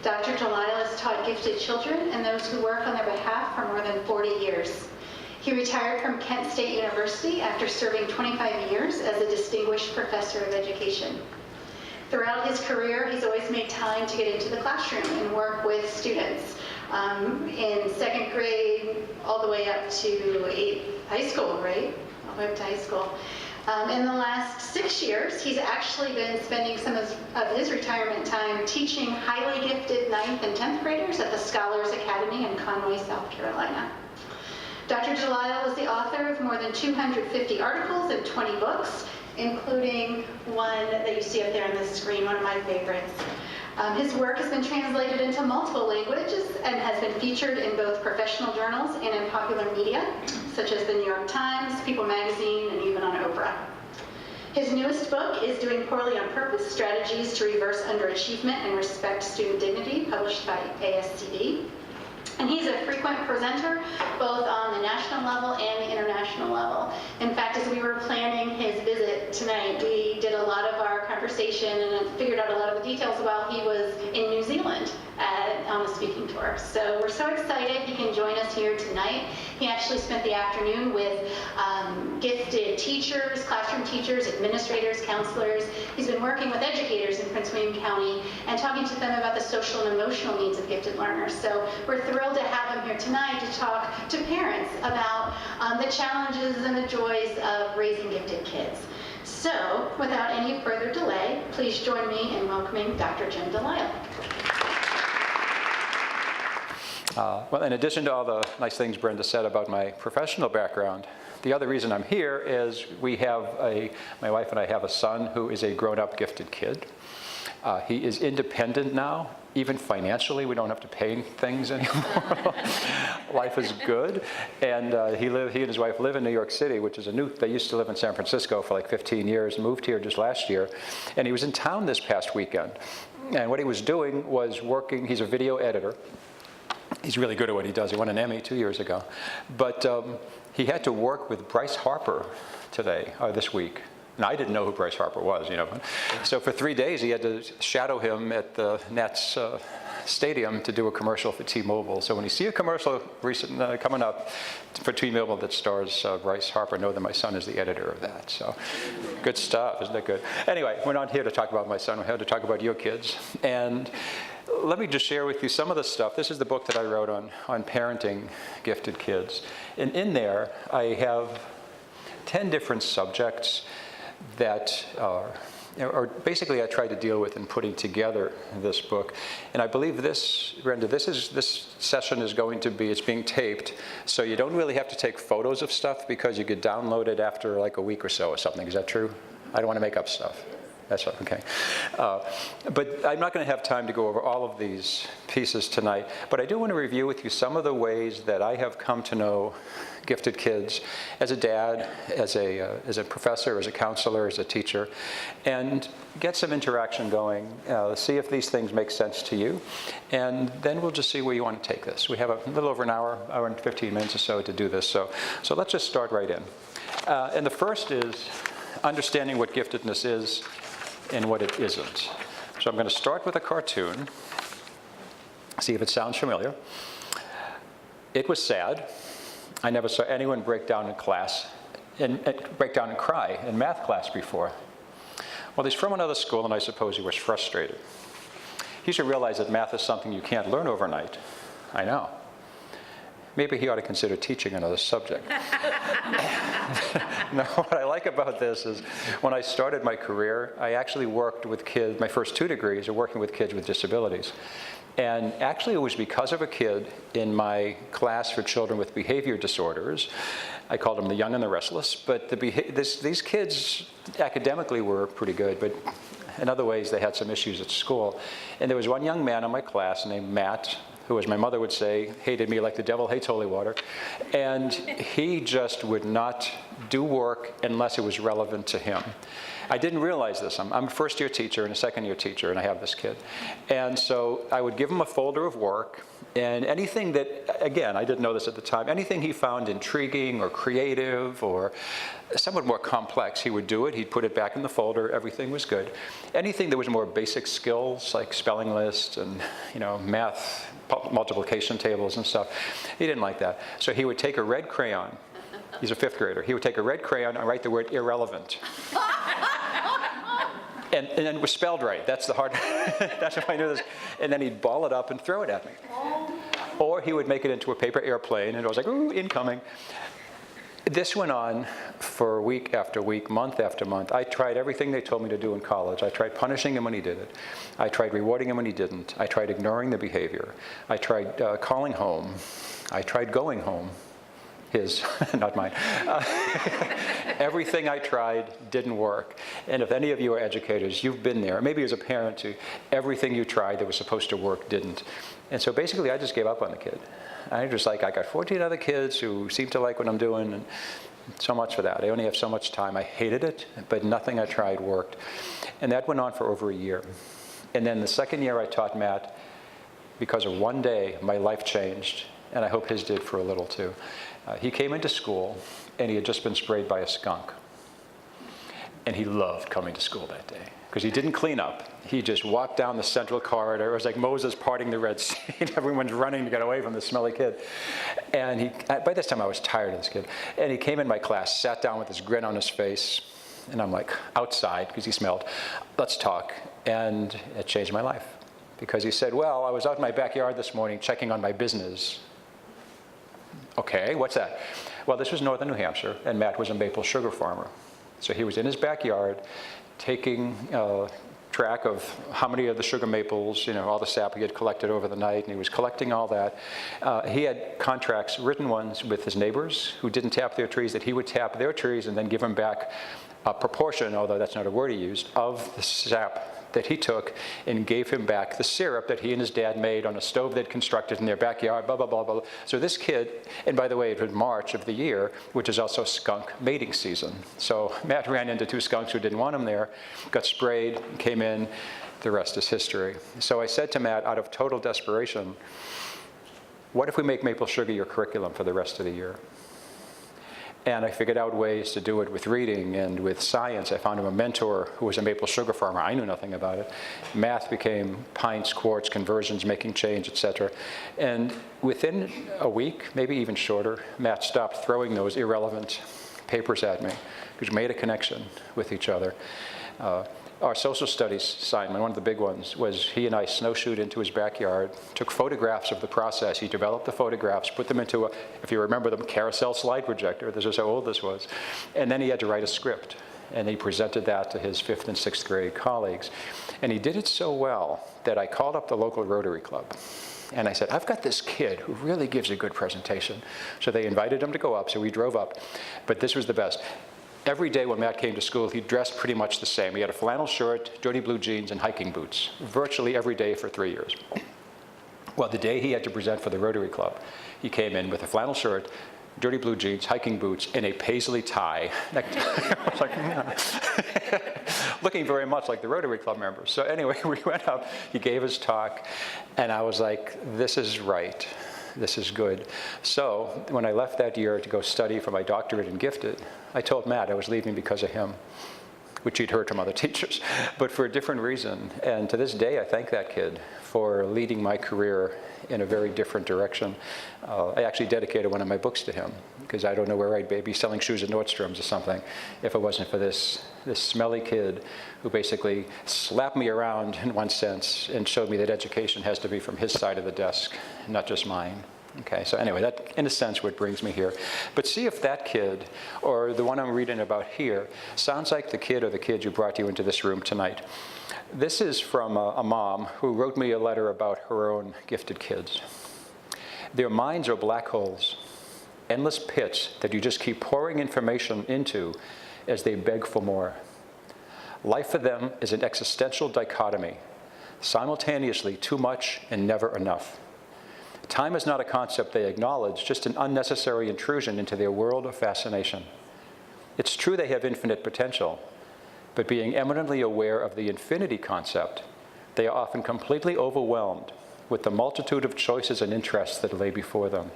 Dr. Delisle has taught gifted children and those who work on their behalf for more than 40 years. He retired from Kent State University after serving 25 years as a distinguished professor of education. Throughout his career, he's always made time to get into the classroom and work with students in second grade all the way up to high school, right? All the way up to high school. In the last 6 years, he's actually been spending some of his retirement time teaching highly gifted 9th and 10th graders at the Scholars Academy in Conway, South Carolina. Dr. Delisle is the author of more than 250 articles and 20 books, including one that you see up there on the screen, one of my favorites. His work has been translated into multiple languages and has been featured in both professional journals and in popular media, such as the New York Times, People magazine, and even on Oprah. His newest book is Doing Poorly on Purpose, Strategies to Reverse Underachievement and Respect Student Dignity, published by ASCD. And he's a frequent presenter, both on the national level and the international level. In fact, as we were planning his visit tonight, we did a lot of our conversation and figured out a lot of the details while he was in New Zealand on a speaking tour. So we're so excited he can join us here tonight. He actually spent the afternoon with gifted teachers, classroom teachers, administrators, counselors. He's been working with educators in Prince William County and talking to them about the social and emotional needs of gifted learners. So we're thrilled to have him here tonight to talk to parents about the challenges and the joys of raising gifted kids. So, without any further delay, please join me in welcoming Dr. Jim Delisle. Well, in addition to all the nice things Brenda said about my professional background, the other reason I'm here is my wife and I have a son who is a grown-up gifted kid. He is independent now. Even financially, we don't have to pay things anymore. Life is good. And he and his wife live in New York City, which is they used to live in San Francisco for like 15 years, moved here just last year. And he was in town this past weekend. And what he was doing was working, he's a video editor. He's really good at what he does. He won an Emmy 2 years ago. But he had to work with Bryce Harper this week. And I didn't know who Bryce Harper was, you know. So for 3 days, he had to shadow him at the Nets stadium to do a commercial for T-Mobile. So when you see a commercial coming up for T-Mobile that stars Bryce Harper, know that my son is the editor of that. So good stuff, isn't that good? Anyway, we're not here to talk about my son. We're here to talk about your kids. And let me just share with you some of the stuff. This is the book that I wrote on parenting gifted kids. And in there, I have 10 different subjects that or basically I tried to deal with in putting together this book. And I believe this, Brenda, this session is going to be, it's being taped, so you don't really have to take photos of stuff because you could download it after like a week or so or something. Is that true? I don't want to make up stuff. That's right, okay. But I'm not going to have time to go over all of these pieces tonight, but I do want to review with you some of the ways that I have come to know gifted kids as a dad, as a professor, as a counselor, as a teacher, and get some interaction going, see if these things make sense to you, and then we'll just see where you want to take this. We have a little over an hour and 15 minutes or so to do this, so let's just start right in. And the first is understanding what giftedness is and what it isn't. So I'm going to start with a cartoon, see if it sounds familiar. It was sad. I never saw anyone break down in class and break down and cry in math class before. Well, he's from another school, and I suppose he was frustrated. He should realize that math is something you can't learn overnight. I know. Maybe he ought to consider teaching another subject. Now, what I like about this is when I started my career, I actually worked with kids, my first 2 degrees are working with kids with disabilities. And actually, it was because of a kid in my class for children with behavior disorders. I called them the young and the restless. But these kids academically were pretty good, but in other ways, they had some issues at school. And there was one young man in my class named Matt, who, as my mother would say, hated me like the devil hates holy water. And he just would not do work unless it was relevant to him. I didn't realize this. I'm a first-year teacher and a second-year teacher, and I have this kid. And so I would give him a folder of work, and anything that, again, I didn't know this at the time, anything he found intriguing or creative or somewhat more complex, he would do it. He'd put it back in the folder. Everything was good. Anything that was more basic skills, like spelling lists and, math, multiplication tables and stuff, he didn't like that. So he would take a red crayon. He's a fifth grader. He would take a red crayon and write the word irrelevant. And then it was spelled right. That's the hard, that's if I knew this. And then he'd ball it up and throw it at me. Or he would make it into a paper airplane, and I was like, ooh, incoming. This went on for week after week, month after month. I tried everything they told me to do in college. I tried punishing him when he did it. I tried rewarding him when he didn't. I tried ignoring the behavior. I tried calling home. I tried going home. His, not mine. Everything I tried didn't work. And if any of you are educators, you've been there. Maybe as a parent too. Everything you tried that was supposed to work didn't. And so basically I just gave up on the kid. I got 14 other kids who seem to like what I'm doing, and so much for that. I only have so much time. I hated it, but nothing I tried worked. And that went on for over a year. And then the second year I taught Matt, because of one day, my life changed. And I hope his did for a little too. He came into school, and he had just been sprayed by a skunk. And he loved coming to school that day, because he didn't clean up. He just walked down the central corridor. It was like Moses parting the Red Sea. Everyone's running to get away from this smelly kid. And by this time, I was tired of this kid. And he came in my class, sat down with this grin on his face. And I'm like, outside, because he smelled, let's talk. And it changed my life. Because he said, well, I was out in my backyard this morning checking on my business. Okay, what's that? Well, this was northern New Hampshire, and Matt was a maple sugar farmer. So he was in his backyard taking track of how many of the sugar maples, all the sap he had collected over the night, and he was collecting all that. He had contracts, written ones, with his neighbors who didn't tap their trees, that he would tap their trees and then give them back a proportion, although that's not a word he used, of the sap that he took, and gave him back the syrup that he and his dad made on a stove they'd constructed in their backyard, blah, blah, blah, blah. So this kid, and by the way, it was March of the year, which is also skunk mating season. So Matt ran into 2 skunks who didn't want him there, got sprayed, came in. The rest is history. So I said to Matt, out of total desperation, what if we make maple sugar your curriculum for the rest of the year? And I figured out ways to do it with reading and with science. I found him a mentor who was a maple sugar farmer. I knew nothing about it. Math became pints, quarts, conversions, making change, etc. And within a week, maybe even shorter, Matt stopped throwing those irrelevant papers at me, because we made a connection with each other. Our social studies assignment, one of the big ones, was he and I snowshoed into his backyard, took photographs of the process. He developed the photographs, put them into if you remember them, carousel slide projector. This is how old this was. And then he had to write a script. And he presented that to his 5th and 6th grade colleagues. And he did it so well that I called up the local Rotary Club. And I said, I've got this kid who really gives a good presentation. So they invited him to go up, so we drove up. But this was the best. Every day when Matt came to school, he dressed pretty much the same. He had a flannel shirt, dirty blue jeans, and hiking boots, virtually every day for 3 years. Well, the day he had to present for the Rotary Club, he came in with a flannel shirt, dirty blue jeans, hiking boots, and a paisley tie. I was like, looking very much like the Rotary Club members. So anyway, we went up, he gave his talk, and I was like, this is right. This is good. So when I left that year to go study for my doctorate in gifted, I told Matt I was leaving because of him, which he'd heard from other teachers, but for a different reason. And to this day, I thank that kid for leading my career in a very different direction. I actually dedicated one of my books to him, because I don't know where I'd be selling shoes at Nordstrom's or something if it wasn't for this smelly kid who basically slapped me around in one sense and showed me that education has to be from his side of the desk, not just mine. Okay, so anyway, that in a sense what brings me here. But see if that kid, or the one I'm reading about here, sounds like the kid or the kids who brought you into this room tonight. This is from a mom who wrote me a letter about her own gifted kids. Their minds are black holes, endless pits that you just keep pouring information into as they beg for more. Life for them is an existential dichotomy, simultaneously too much and never enough. Time is not a concept they acknowledge, just an unnecessary intrusion into their world of fascination. It's true they have infinite potential, but being eminently aware of the infinity concept, they are often completely overwhelmed with the multitude of choices and interests that lay before them.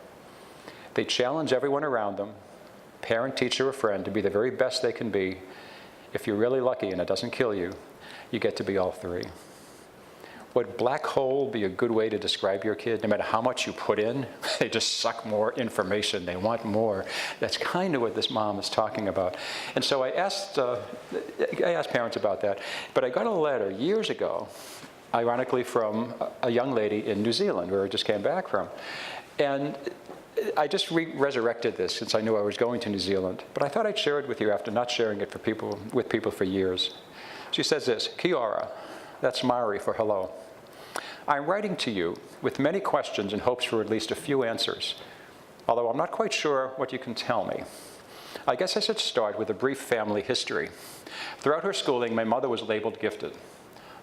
They challenge everyone around them, parent, teacher, or friend, to be the very best they can be. If you're really lucky and it doesn't kill you, you get to be all three. Would black hole be a good way to describe your kid? No matter how much you put in, they just suck more information. They want more. That's kind of what this mom is talking about. And so I asked parents about that. But I got a letter years ago, ironically from a young lady in New Zealand, where I just came back from. And I just resurrected this since I knew I was going to New Zealand. But I thought I'd share it with you after not sharing it with people for years. She says this: "Kia ora," that's Maori for hello. "I'm writing to you with many questions in hopes for at least a few answers, although I'm not quite sure what you can tell me. I guess I should start with a brief family history. Throughout her schooling, my mother was labeled gifted,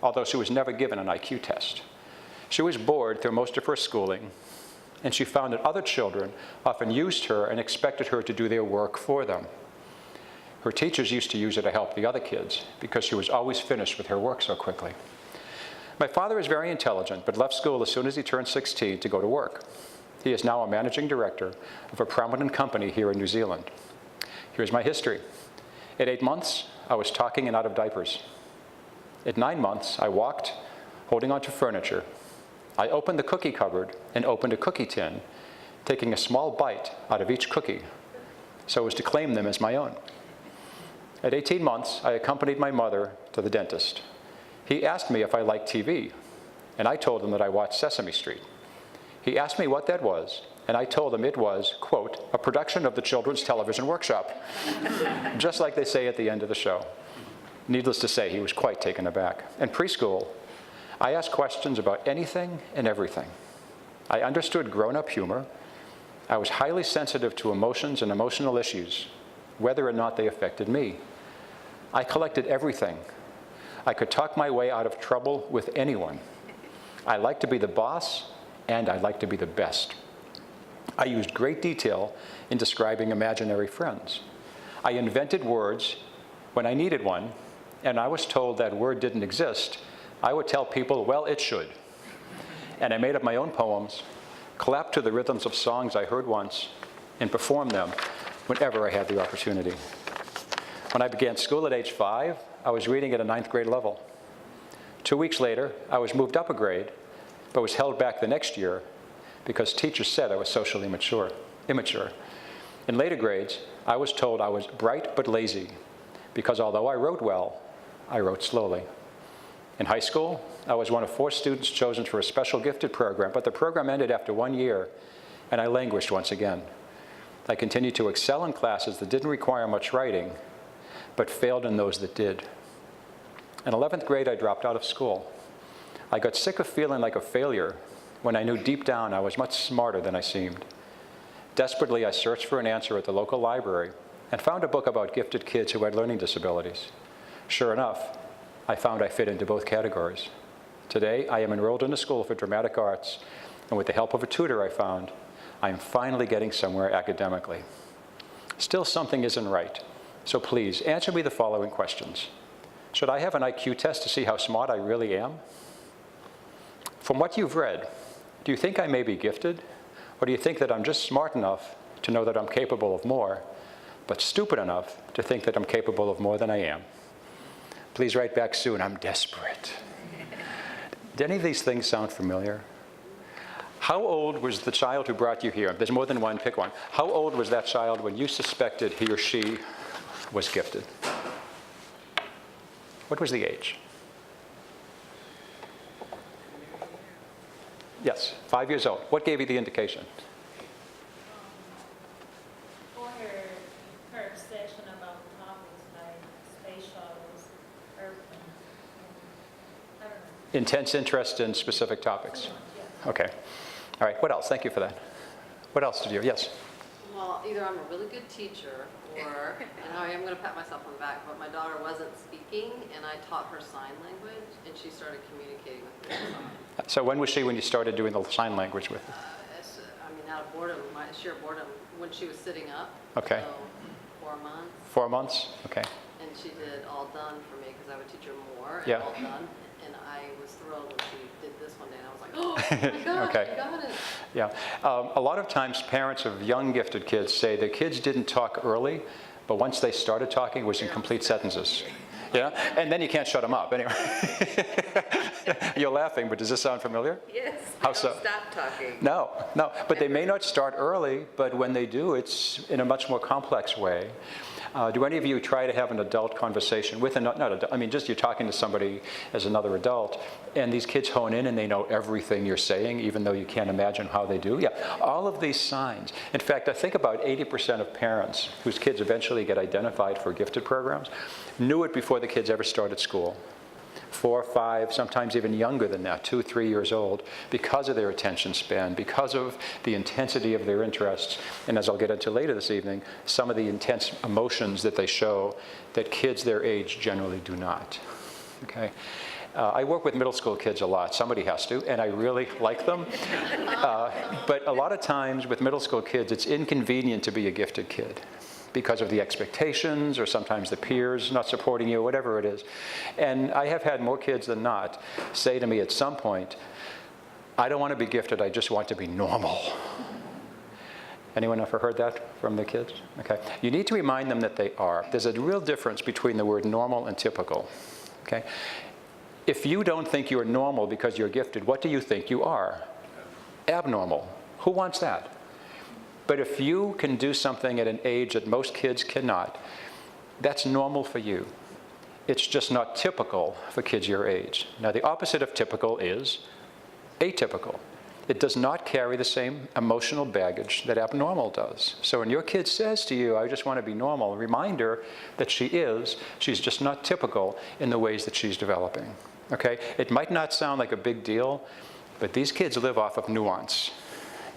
although she was never given an IQ test. She was bored through most of her schooling, and she found that other children often used her and expected her to do their work for them. Her teachers used to use her to help the other kids because she was always finished with her work so quickly. My father is very intelligent, but left school as soon as he turned 16 to go to work. He is now a managing director of a prominent company here in New Zealand. Here's my history. At 8 months, I was talking and out of diapers. At 9 months, I walked, holding onto furniture. I opened the cookie cupboard and opened a cookie tin, taking a small bite out of each cookie so as to claim them as my own. At 18 months, I accompanied my mother to the dentist. He asked me if I liked TV, and I told him that I watched Sesame Street. He asked me what that was, and I told him it was, quote, a production of the Children's Television Workshop, just like they say at the end of the show. Needless to say, he was quite taken aback. In preschool, I asked questions about anything and everything. I understood grown-up humor. I was highly sensitive to emotions and emotional issues, whether or not they affected me. I collected everything. I could talk my way out of trouble with anyone. I liked to be the boss, and I liked to be the best. I used great detail in describing imaginary friends. I invented words when I needed one, and I was told that word didn't exist. I would tell people, well, it should. And I made up my own poems, clapped to the rhythms of songs I heard once, and performed them whenever I had the opportunity. When I began school at age 5, I was reading at a 9th grade level. 2 weeks later, I was moved up a grade, but was held back the next year because teachers said I was socially immature. In later grades, I was told I was bright but lazy because although I wrote well, I wrote slowly. In high school, I was one of 4 students chosen for a special gifted program, but the program ended after 1 year, and I languished once again. I continued to excel in classes that didn't require much writing, but failed in those that did. In 11th grade, I dropped out of school. I got sick of feeling like a failure when I knew deep down I was much smarter than I seemed. Desperately, I searched for an answer at the local library and found a book about gifted kids who had learning disabilities. Sure enough, I found I fit into both categories. Today, I am enrolled in a school for dramatic arts, and with the help of a tutor I found, I am finally getting somewhere academically. Still, something isn't right. So please, answer me the following questions. Should I have an IQ test to see how smart I really am? From what you've read, do you think I may be gifted? Or do you think that I'm just smart enough to know that I'm capable of more, but stupid enough to think that I'm capable of more than I am? Please write back soon. I'm desperate. Do any of these things sound familiar? How old was the child who brought you here? There's more than one, pick one. How old was that child when you suspected he or she was gifted? What was the age? Yes, 5 years old. What gave you the indication? For her obsession about topics like space shuttles, airplanes, I don't know. Intense interest in specific topics. Yes. Okay. All right, what else? Thank you for that. What else did you? Yes. Well, either I'm a really good teacher or, and I am going to pat myself on the back, but my daughter wasn't speaking and I taught her sign language and she started communicating with me in sign. So when was she when you started doing the sign language with her? boredom, my sheer boredom, when she was sitting up. Okay. So 4 months. 4 months? Okay. And she did all done for me because I would teach her more and Yeah. all done. And I was thrilled when she did this one day and I was like, oh my gosh, Okay. I got it. Yeah. A lot of times parents of young gifted kids say the kids didn't talk early, but once they started talking, it was in complete sentences. Yeah? And then you can't shut them up anyway. You're laughing, but does this sound familiar? Yes, How they so? don't stop talking. No. But they may not start early, but when they do, it's in a much more complex way. Do any of you try to have an adult conversation with not adult, I mean, just you're talking to somebody as another adult, and these kids hone in and they know everything you're saying, even though you can't imagine how they do? Yeah, all of these signs. In fact, I think about 80% of parents whose kids eventually get identified for gifted programs knew it before the kids ever started school. 4, 5, sometimes even younger than that, 2, 3 years old, because of their attention span, because of the intensity of their interests, and as I'll get into later this evening, some of the intense emotions that they show that kids their age generally do not. Okay? I work with middle school kids a lot. Somebody has to, and I really like them. But a lot of times with middle school kids, it's inconvenient to be a gifted kid, because of the expectations or sometimes the peers not supporting you, whatever it is. And I have had more kids than not say to me at some point, I don't want to be gifted, I just want to be normal. Anyone ever heard that from the kids? Okay. You need to remind them that they are. There's a real difference between the word normal and typical. Okay. If you don't think you're normal because you're gifted, what do you think you are? Abnormal. Who wants that? But if you can do something at an age that most kids cannot, that's normal for you. It's just not typical for kids your age. Now, the opposite of typical is atypical. It does not carry the same emotional baggage that abnormal does. So when your kid says to you, I just want to be normal, remind her that she's just not typical in the ways that she's developing. Okay? It might not sound like a big deal, but these kids live off of nuance.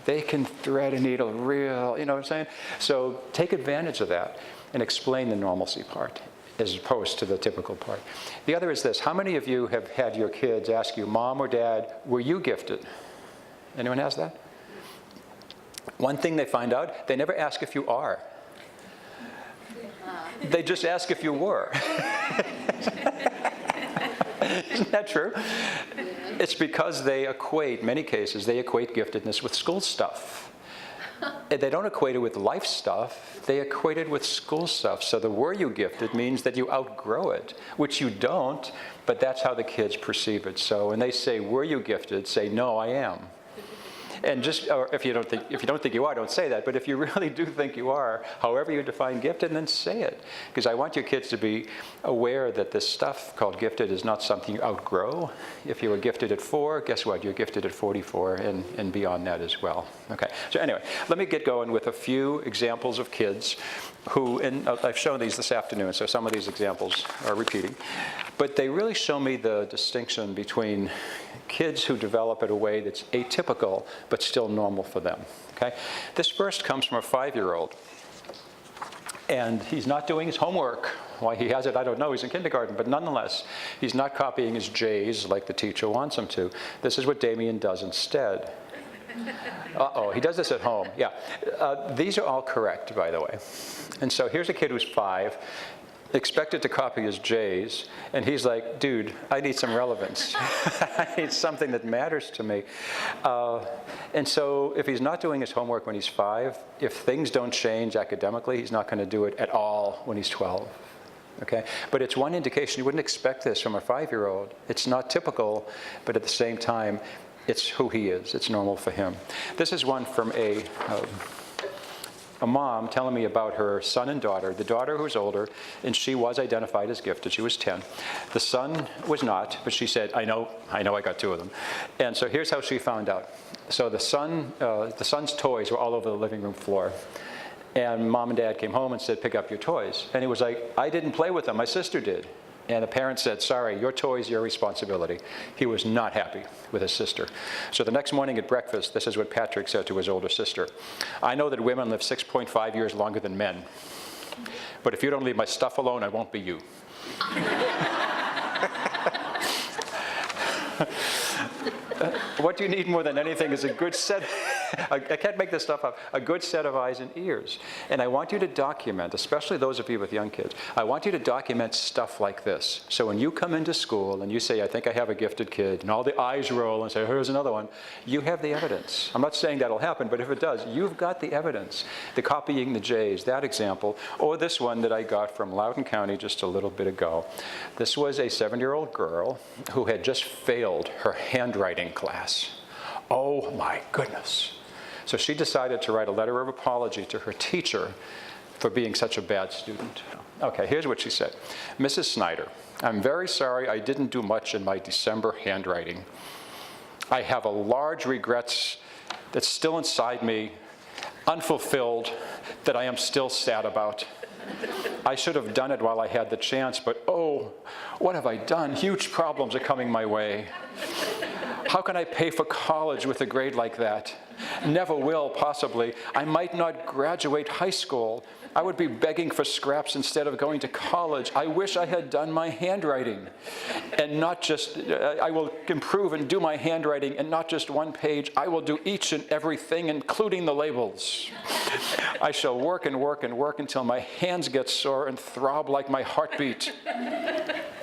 They can thread a needle real, you know what I'm saying? So take advantage of that and explain the normalcy part as opposed to the typical part. The other is this. How many of you have had your kids ask you, Mom or Dad, were you gifted? Anyone has that? One thing they find out, they never ask if you are. They just ask if you were. Isn't that true? It's because they equate, many cases, they equate giftedness with school stuff. They don't equate it with life stuff, they equate it with school stuff. So the were you gifted means that you outgrow it, which you don't, but that's how the kids perceive it. So when they say, were you gifted, say, no, I am. And just, or if you don't think you are, don't say that. But if you really do think you are, however you define gifted, then say it. Because I want your kids to be aware that this stuff called gifted is not something you outgrow. If you were gifted at 4, guess what? You're gifted at 44 and beyond that as well. Okay. So anyway, let me get going with a few examples of kids who, and I've shown these this afternoon, so some of these examples are repeating. But they really show me the distinction between kids who develop in a way that's atypical but still normal for them. Okay? This first comes from a 5-year-old. And he's not doing his homework. Why he has it, I don't know. He's in kindergarten. But nonetheless, he's not copying his J's like the teacher wants him to. This is what Damien does instead. Uh-oh, he does this at home. Yeah. These are all correct, by the way. And so here's a kid who's 5, expected to copy his J's, and he's like, dude, I need some relevance. I need something that matters to me. And so if he's not doing his homework when he's 5, if things don't change academically, he's not going to do it at all when he's 12. Okay? But it's one indication. You wouldn't expect this from a 5-year-old. It's not typical, but at the same time, it's who he is. It's normal for him. This is one from a mom telling me about her son and daughter. The daughter, who's older, and she was identified as gifted. She was 10. The son was not, but she said, I know I got 2 of them. And so here's how she found out. So the son's toys were all over the living room floor. And Mom and Dad came home and said, pick up your toys. And he was like, I didn't play with them. My sister did. And the parent said, sorry, your toys, your responsibility. He was not happy with his sister. So the next morning at breakfast, this is what Patrick said to his older sister. I know that women live 6.5 years longer than men. But if you don't leave my stuff alone, I won't be you. What you need more than anything is a good set. I can't make this stuff up. A good set of eyes and ears. And I want you to document, especially those of you with young kids, I want you to document stuff like this. So when you come into school and you say, I think I have a gifted kid, and all the eyes roll and say, here's another one, you have the evidence. I'm not saying that'll happen, but if it does, you've got the evidence. The copying the J's, that example, or this one that I got from Loudoun County just a little bit ago. This was a 7-year-old girl who had just failed her handwriting class. Oh my goodness. So she decided to write a letter of apology to her teacher for being such a bad student. Okay, here's what she said. Mrs. Snyder, I'm very sorry I didn't do much in my December handwriting. I have a large regrets that's still inside me, unfulfilled, that I am still sad about. I should have done it while I had the chance, but oh, what have I done? Huge problems are coming my way. How can I pay for college with a grade like that? Never will, possibly. I might not graduate high school. I would be begging for scraps instead of going to college. I wish I had done my handwriting. And not just, I will improve and do my handwriting, and not just one page. I will do each and everything, including the labels. I shall work and work and work until my hands get sore and throb like my heartbeat.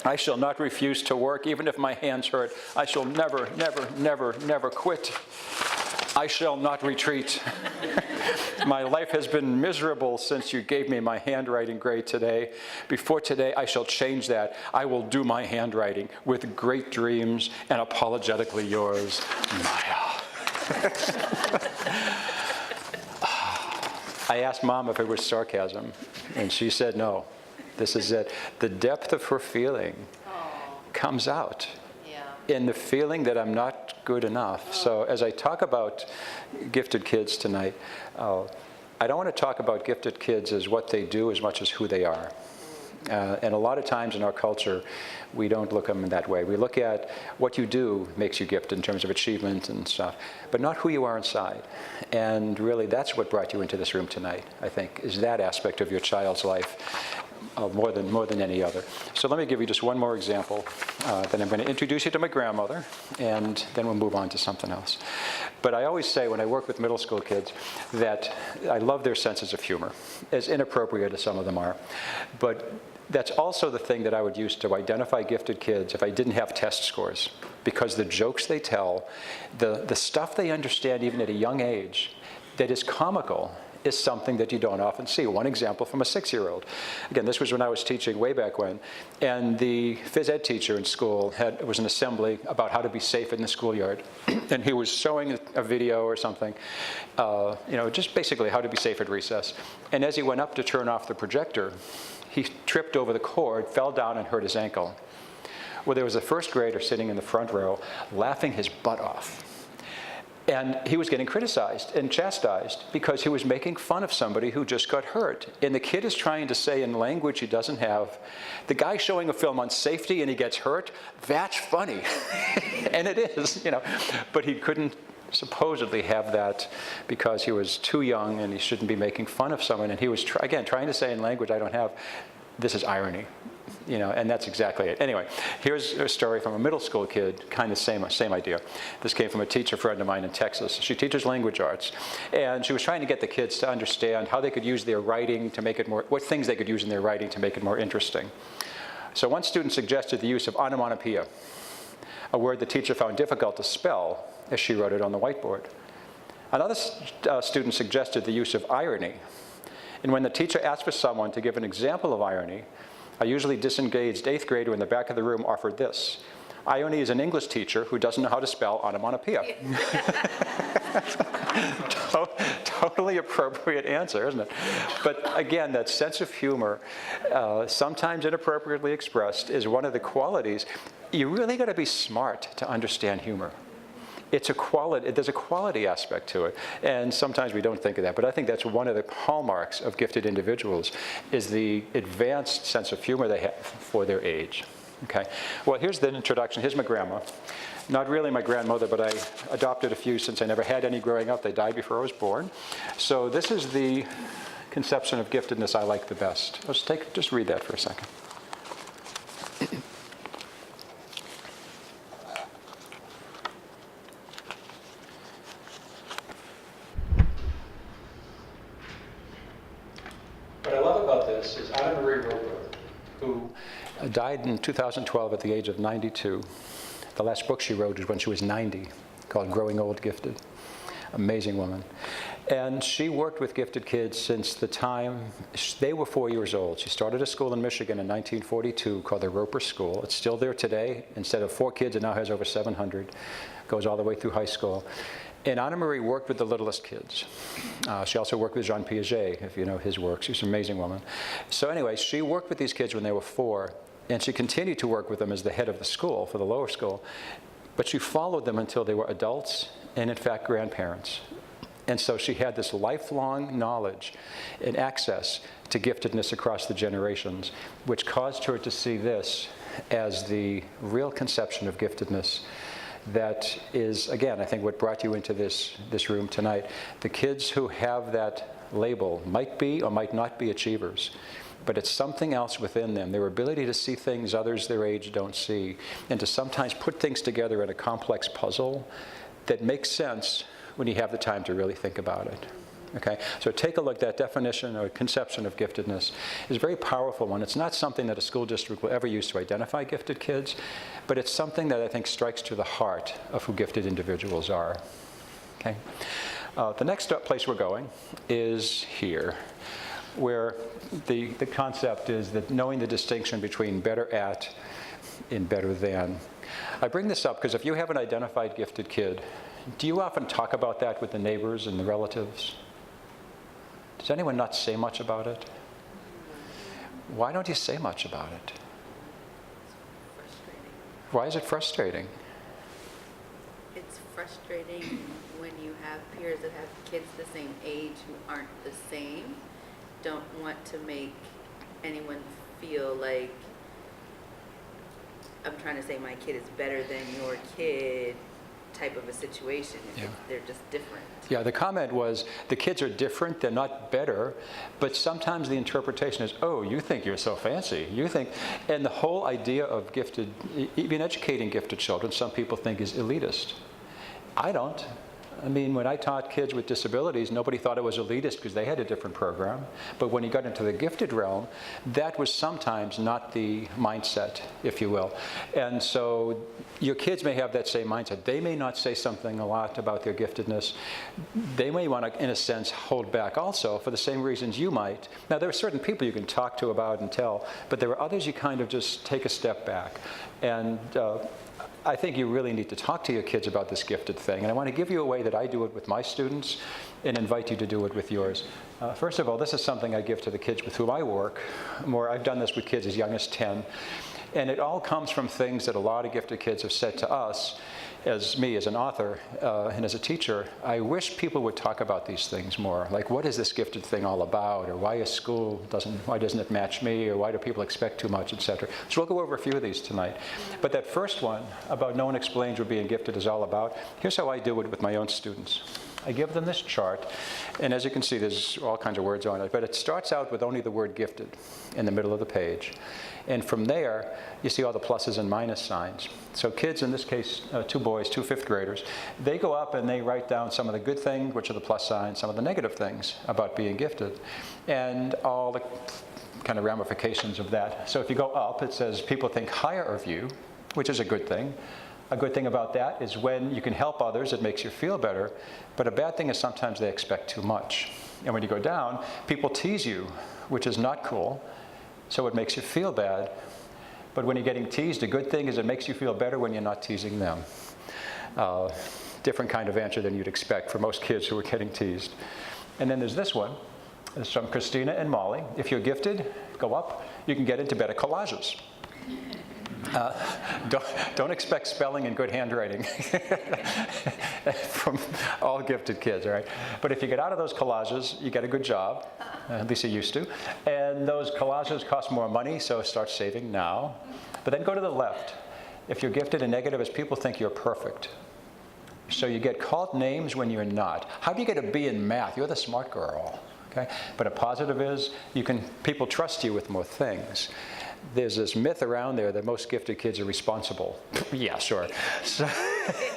I shall not refuse to work, even if my hands hurt. I shall never, never, never, never quit. I shall not retreat. My life has been miserable since you gave me my handwriting grade today. Before today, I shall change that. I will do my handwriting with great dreams and apologetically yours, Maya. I asked Mom if it was sarcasm, and she said no. This is it. The depth of her feeling comes out in the feeling that I'm not good enough. So as I talk about gifted kids tonight, I don't want to talk about gifted kids as what they do as much as who they are. And a lot of times in our culture, we don't look at them that way. We look at what you do makes you gifted in terms of achievement and stuff, but not who you are inside. And really, that's what brought you into this room tonight, I think, is that aspect of your child's life. More than any other. So let me give you just one more example. Then I'm going to introduce you to my grandmother, and then we'll move on to something else. But I always say when I work with middle school kids that I love their senses of humor, as inappropriate as some of them are. But that's also the thing that I would use to identify gifted kids if I didn't have test scores. Because the jokes they tell, the stuff they understand even at a young age that is comical, is something that you don't often see. One example from a 6-year-old. Again, this was when I was teaching way back when, and the phys ed teacher in school it was an assembly about how to be safe in the schoolyard, and he was showing a video or something, just basically how to be safe at recess. And as he went up to turn off the projector, he tripped over the cord, fell down, and hurt his ankle. Well, there was a first grader sitting in the front row, laughing his butt off. And he was getting criticized and chastised because he was making fun of somebody who just got hurt. And the kid is trying to say in language he doesn't have, the guy showing a film on safety and he gets hurt, that's funny. And it is, But he couldn't supposedly have that because he was too young and he shouldn't be making fun of someone. And he was, again, trying to say in language I don't have, this is irony. And that's exactly it. Anyway, here's a story from a middle school kid, kind of same idea. This came from a teacher friend of mine in Texas. She teaches language arts, and she was trying to get the kids to understand how they could use their writing to make it more, what things they could use in their writing to make it more interesting. So one student suggested the use of onomatopoeia, a word the teacher found difficult to spell as she wrote it on the whiteboard. Another student suggested the use of irony. And when the teacher asked for someone to give an example of irony, a usually disengaged 8th grader in the back of the room offered this. Irony is an English teacher who doesn't know how to spell onomatopoeia. Totally appropriate answer, isn't it? But again, that sense of humor, sometimes inappropriately expressed, is one of the qualities. You really got to be smart to understand humor. It's a quality, there's a quality aspect to it, and sometimes we don't think of that, but I think that's one of the hallmarks of gifted individuals, is the advanced sense of humor they have for their age. Okay, well, here's the introduction. Here's my grandma. Not really my grandmother, but I adopted a few since I never had any growing up. They died before I was born. So this is the conception of giftedness I like the best. Just read that for a second. Anna Marie Roper, who died in 2012 at the age of 92. The last book she wrote was when she was 90, called Growing Old Gifted. Amazing woman. And she worked with gifted kids since the time they were 4 years old. She started a school in Michigan in 1942 called the Roper School. It's still there today. Instead of 4 kids, it now has over 700. Goes all the way through high school. And Anna Marie worked with the littlest kids. She also worked with Jean Piaget, if you know his work. She's an amazing woman. So anyway, she worked with these kids when they were 4, and she continued to work with them as the head of the school for the lower school. But she followed them until they were adults and, in fact, grandparents. And so she had this lifelong knowledge and access to giftedness across the generations, which caused her to see this as the real conception of giftedness that is, again, I think what brought you into this room tonight. The kids who have that label might be or might not be achievers, but it's something else within them, their ability to see things others their age don't see, and to sometimes put things together in a complex puzzle that makes sense when you have the time to really think about it. Okay, so take a look. That definition or conception of giftedness is a very powerful one. It's not something that a school district will ever use to identify gifted kids, but it's something that I think strikes to the heart of who gifted individuals are. Okay, the next place we're going is here, where the concept is that knowing the distinction between better at and better than. I bring this up because if you have an identified gifted kid, do you often talk about that with the neighbors and the relatives? Does anyone not say much about it? Why don't you say much about it? Frustrating. Why is it frustrating? It's frustrating when you have peers that have kids the same age who aren't the same, don't want to make anyone feel like, I'm trying to say my kid is better than your kid type of a situation. Yeah. They're just different. Yeah, the comment was, the kids are different, they're not better, but sometimes the interpretation is, oh, you think you're so fancy. You think, and the whole idea of gifted, even educating gifted children, some people think is elitist. I don't. I mean, when I taught kids with disabilities, nobody thought it was elitist because they had a different program. But when you got into the gifted realm, that was sometimes not the mindset, if you will. And so your kids may have that same mindset. They may not say something a lot about their giftedness. They may want to, in a sense, hold back also for the same reasons you might. Now, there are certain people you can talk to about and tell, but there are others you kind of just take a step back. And I think you really need to talk to your kids about this gifted thing. And I want to give you a way that I do it with my students and invite you to do it with yours. First of all, this is something I give to the kids with whom I work. I've done this with kids as young as 10. And it all comes from things that a lot of gifted kids have said to us, as me, as an author, and as a teacher. I wish people would talk about these things more. Like, what is this gifted thing all about? Or why why doesn't it match me? Or why do people expect too much, et cetera? So we'll go over a few of these tonight. But that first one, about no one explains what being gifted is all about, here's how I do it with my own students. I give them this chart, and as you can see, there's all kinds of words on it, but it starts out with only the word gifted in the middle of the page. And from there, you see all the pluses and minus signs. So kids, in this case, 2 boys, 2 fifth graders, they go up and they write down some of the good things, which are the plus signs, some of the negative things about being gifted, and all the kind of ramifications of that. So if you go up, it says people think higher of you, which is a good thing. A good thing about that is when you can help others, it makes you feel better. But a bad thing is sometimes they expect too much. And when you go down, people tease you, which is not cool. So it makes you feel bad. But when you're getting teased, a good thing is it makes you feel better when you're not teasing them. Different kind of answer than you'd expect for most kids who are getting teased. And then there's this one. It's from Christina and Molly. If you're gifted, go up. You can get into better collages. Don't expect spelling and good handwriting from all gifted kids, all right? But if you get out of those collages, you get a good job, at least you used to. And those collages cost more money, so start saving now. But then go to the left. If you're gifted, a negative is people think you're perfect. So you get called names when you're not. How do you get a B in math? You're the smart girl, okay? But a positive is people trust you with more things. There's this myth around there that most gifted kids are responsible. Yeah, sure.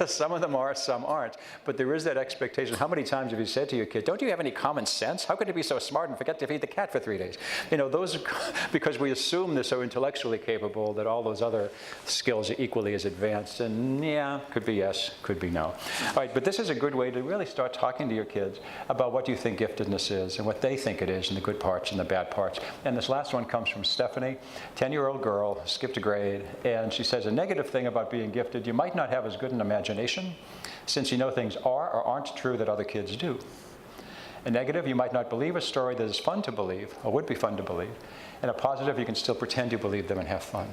Some of them are, some aren't. But there is that expectation. How many times have you said to your kid, don't you have any common sense? How could you be so smart and forget to feed the cat for 3 days? You know, those are because we assume they're so intellectually capable that all those other skills are equally as advanced. And yeah, could be yes, could be no. All right, but this is a good way to really start talking to your kids about what you think giftedness is and what they think it is and the good parts and the bad parts. And this last one comes from Stephanie, 10-year-old girl, skipped a grade, and she says a negative thing about being gifted, you might not have as good an imagination since you know things are or aren't true that other kids do. A negative, you might not believe a story that is fun to believe or would be fun to believe. And a positive, you can still pretend you believe them and have fun.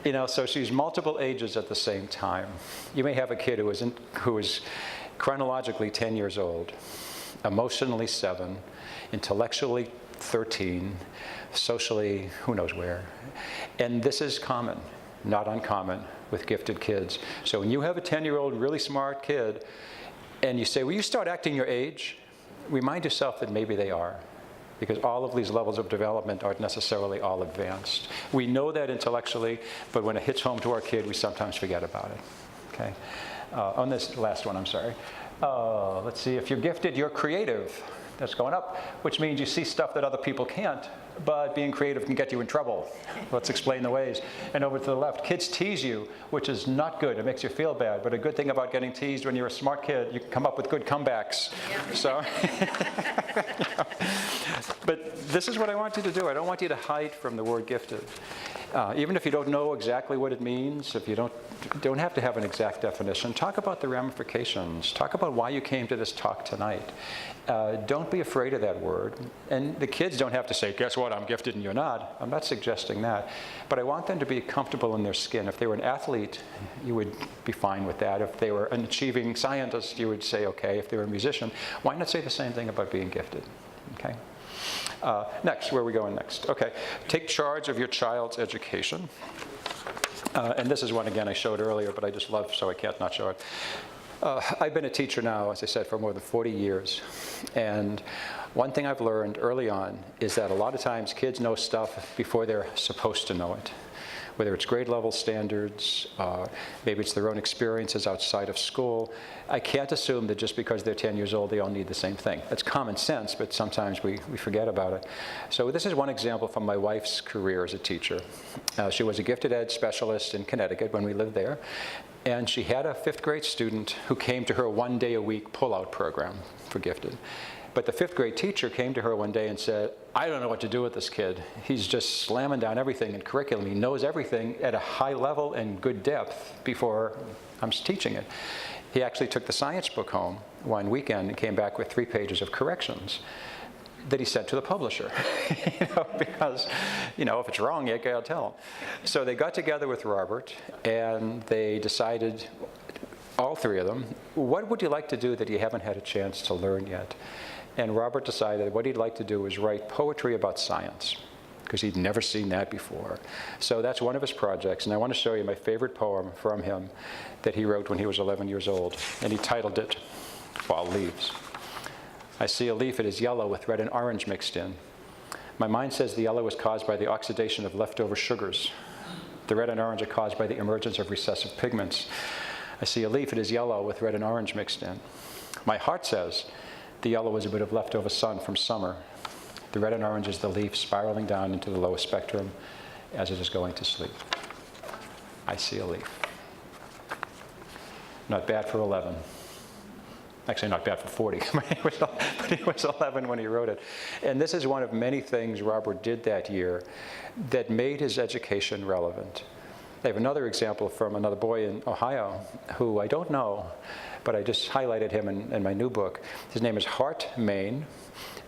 You know, so she's multiple ages at the same time. You may have a kid who is chronologically 10 years old, emotionally 7, intellectually 13, socially who knows where. And this is common, not uncommon with gifted kids. So when you have a 10-year-old really smart kid and you say, will you start acting your age? Remind yourself that maybe they are, because all of these levels of development aren't necessarily all advanced. We know that intellectually, but when it hits home to our kid, we sometimes forget about it. Okay? On this last one, I'm sorry. Let's see, if you're gifted, you're creative. That's going up, which means you see stuff that other people can't, but being creative can get you in trouble. Let's explain the ways. And over to the left, kids tease you, which is not good. It makes you feel bad. But a good thing about getting teased when you're a smart kid, you can come up with good comebacks. Yeah. So, but this is what I want you to do. I don't want you to hide from the word gifted. Even if you don't know exactly what it means, if you don't have to have an exact definition, talk about the ramifications. Talk about why you came to this talk tonight. Don't be afraid of that word. And the kids don't have to say, guess what, I'm gifted and you're not. I'm not suggesting that. But I want them to be comfortable in their skin. If they were an athlete, you would be fine with that. If they were an achieving scientist, you would say, okay. If they were a musician, why not say the same thing about being gifted? Okay. Next, where are we going next? Okay, take charge of your child's education. And this is one, again, I showed earlier, but I just love, so I can't not show it. I've been a teacher now, as I said, for more than 40 years. And one thing I've learned early on is that a lot of times kids know stuff before they're supposed to know it. Whether it's grade level standards, maybe it's their own experiences outside of school. I can't assume that just because they're 10 years old, they all need the same thing. That's common sense, but sometimes we forget about it. So this is one example from my wife's career as a teacher. She was a gifted ed specialist in Connecticut when we lived there. And she had a 5th grade student who came to her 1 day a week pull-out program for gifted. But the 5th grade teacher came to her one day and said, I don't know what to do with this kid. He's just slamming down everything in curriculum. He knows everything at a high level and good depth before I'm teaching it. He actually took the science book home one weekend and came back with 3 pages of corrections that he sent to the publisher. Because, if it's wrong, you gotta tell him. So they got together with Robert and they decided, all 3 of them, what would you like to do that you haven't had a chance to learn yet? And Robert decided what he'd like to do was write poetry about science, because he'd never seen that before. So that's one of his projects, and I want to show you my favorite poem from him that he wrote when he was 11 years old, and he titled it, Fall Leaves. I see a leaf, it is yellow with red and orange mixed in. My mind says the yellow is caused by the oxidation of leftover sugars. The red and orange are caused by the emergence of recessive pigments. I see a leaf, it is yellow with red and orange mixed in. My heart says the yellow is a bit of leftover sun from summer. The red and orange is the leaf spiraling down into the lowest spectrum as it is going to sleep. I see a leaf. Not bad for 11. Actually, not bad for 40, but he was 11 when he wrote it. And this is one of many things Robert did that year that made his education relevant. I have another example from another boy in Ohio who I don't know, but I just highlighted him in my new book. His name is Hart Main,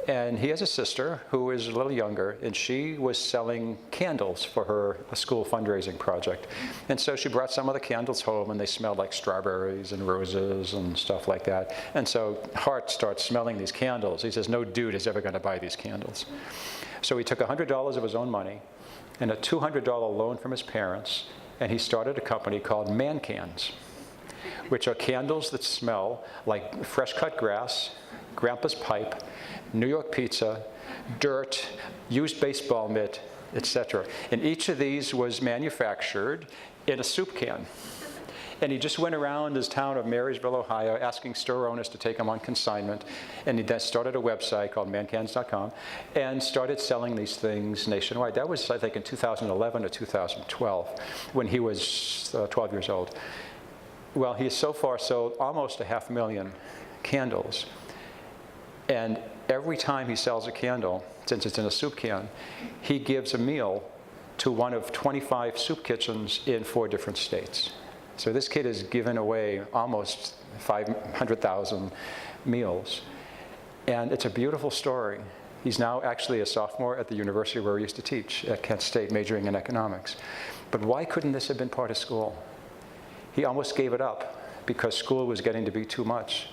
and he has a sister who is a little younger, and she was selling candles for her school fundraising project. And so she brought some of the candles home, and they smelled like strawberries and roses and stuff like that. And so Hart starts smelling these candles. He says, no dude is ever going to buy these candles. So he took $100 of his own money and a $200 loan from his parents, and he started a company called Man Cans, which are candles that smell like fresh cut grass, grandpa's pipe, New York pizza, dirt, used baseball mitt, etc. And each of these was manufactured in a soup can. And he just went around his town of Marysville, Ohio, asking store owners to take him on consignment. And he then started a website called mancans.com and started selling these things nationwide. That was, I think, in 2011 or 2012, when he was 12 years old. Well, he has so far sold almost 500,000 candles. And every time he sells a candle, since it's in a soup can, he gives a meal to one of 25 soup kitchens in 4 different states. So this kid has given away almost 500,000 meals. And it's a beautiful story. He's now actually a sophomore at the university where he used to teach, at Kent State, majoring in economics. But why couldn't this have been part of school? He almost gave it up because school was getting to be too much.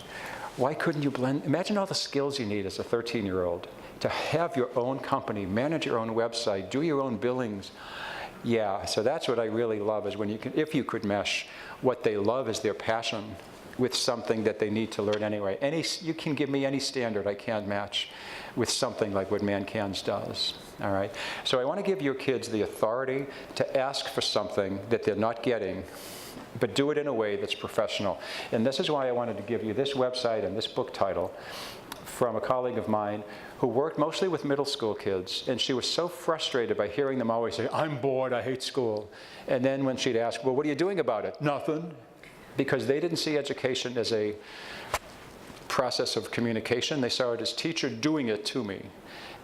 Why couldn't you blend? Imagine all the skills you need as a 13-year-old to have your own company, manage your own website, do your own billings. Yeah, so that's what I really love, is when you can, if you could mesh what they love as their passion with something that they need to learn anyway. You can give me any standard I can't match with something like what ManCans does, all right? So I want to give your kids the authority to ask for something that they're not getting, but do it in a way that's professional. And this is why I wanted to give you this website and this book title from a colleague of mine who worked mostly with middle school kids, and she was so frustrated by hearing them always say, "I'm bored, I hate school." And then when she'd ask, "Well, what are you doing about it?" "Nothing." Because they didn't see education as a process of communication. They saw it as teacher doing it to me.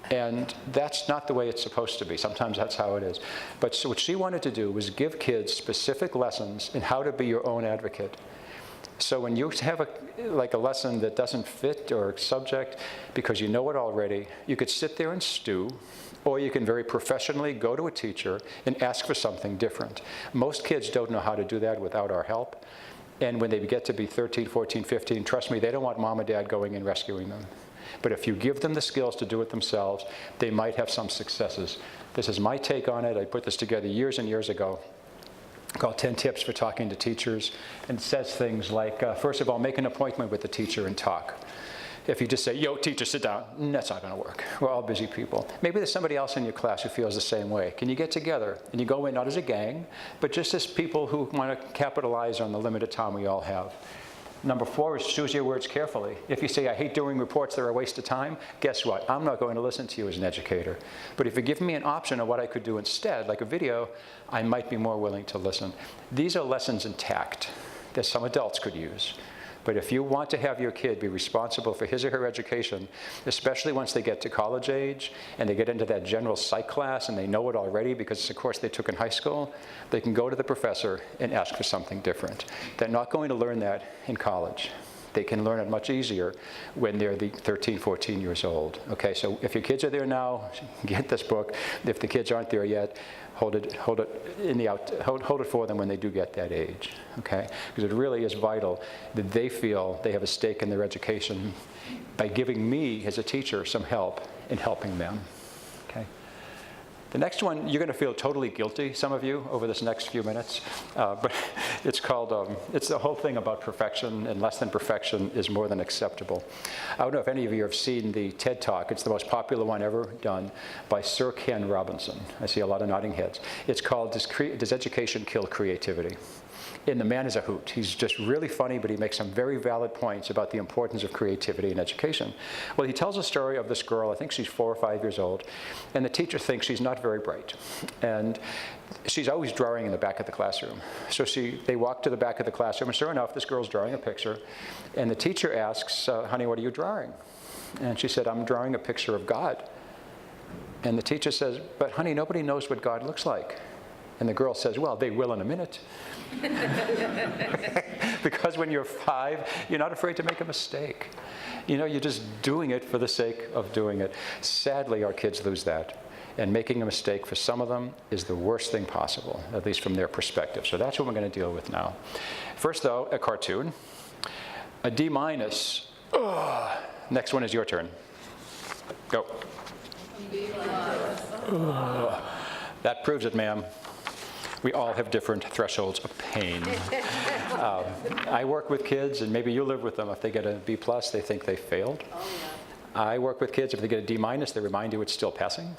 And that's not the way it's supposed to be. Sometimes that's how it is. But so what she wanted to do was give kids specific lessons in how to be your own advocate. So when you have a lesson that doesn't fit or subject because you know it already, you could sit there and stew, or you can very professionally go to a teacher and ask for something different. Most kids don't know how to do that without our help. And when they get to be 13, 14, 15, trust me, they don't want mom and dad going and rescuing them. But if you give them the skills to do it themselves, they might have some successes. This is my take on it. I put this together years and years ago, called 10 Tips for Talking to Teachers. And it says things like, first of all, make an appointment with the teacher and talk. If you just say, "Yo, teacher, sit down," that's not going to work. We're all busy people. Maybe there's somebody else in your class who feels the same way. Can you get together? And you go in not as a gang, but just as people who want to capitalize on the limited time we all have. Number 4 is choose your words carefully. If you say, "I hate doing reports, they're a waste of time," guess what? I'm not going to listen to you as an educator. But if you give me an option of what I could do instead, like a video, I might be more willing to listen. These are lessons in tact that some adults could use. But if you want to have your kid be responsible for his or her education, especially once they get to college age and they get into that general psych class and they know it already because, of course, they took in high school, they can go to the professor and ask for something different. They're not going to learn that in college. They can learn it much easier when they're 13, 14 years old. Okay, so if your kids are there now, get this book. If the kids aren't there yet, hold it for them when they do get that age, okay? Because it really is vital that they feel they have a stake in their education by giving me, as a teacher, some help in helping them, okay? The next one, you're going to feel totally guilty, some of you, over this next few minutes. But it's called, it's the whole thing about perfection, and less than perfection is more than acceptable. I don't know if any of you have seen the TED Talk. It's the most popular one ever done by Sir Ken Robinson. I see a lot of nodding heads. It's called, Does Education Kill Creativity? And the man is a hoot. He's just really funny, but he makes some very valid points about the importance of creativity in education. Well, he tells a story of this girl, I think she's 4 or 5 years old, and the teacher thinks she's not very bright. And she's always drawing in the back of the classroom. So they walk to the back of the classroom, and sure enough, this girl's drawing a picture. And the teacher asks, "Honey, what are you drawing?" And she said, "I'm drawing a picture of God." And the teacher says, "But honey, nobody knows what God looks like." And the girl says, "Well, they will in a minute." Because when you're 5, you're not afraid to make a mistake. You know, you're just doing it for the sake of doing it. Sadly, our kids lose that. And making a mistake for some of them is the worst thing possible, at least from their perspective. So that's what we're going to deal with now. First, though, a cartoon. A D-. Next one is your turn. Go. That proves it, ma'am. We all have different thresholds of pain. I work with kids, and maybe you live with them. If they get a B+, they think they failed. Oh, I work with kids, if they get a D-, they remind you it's still passing.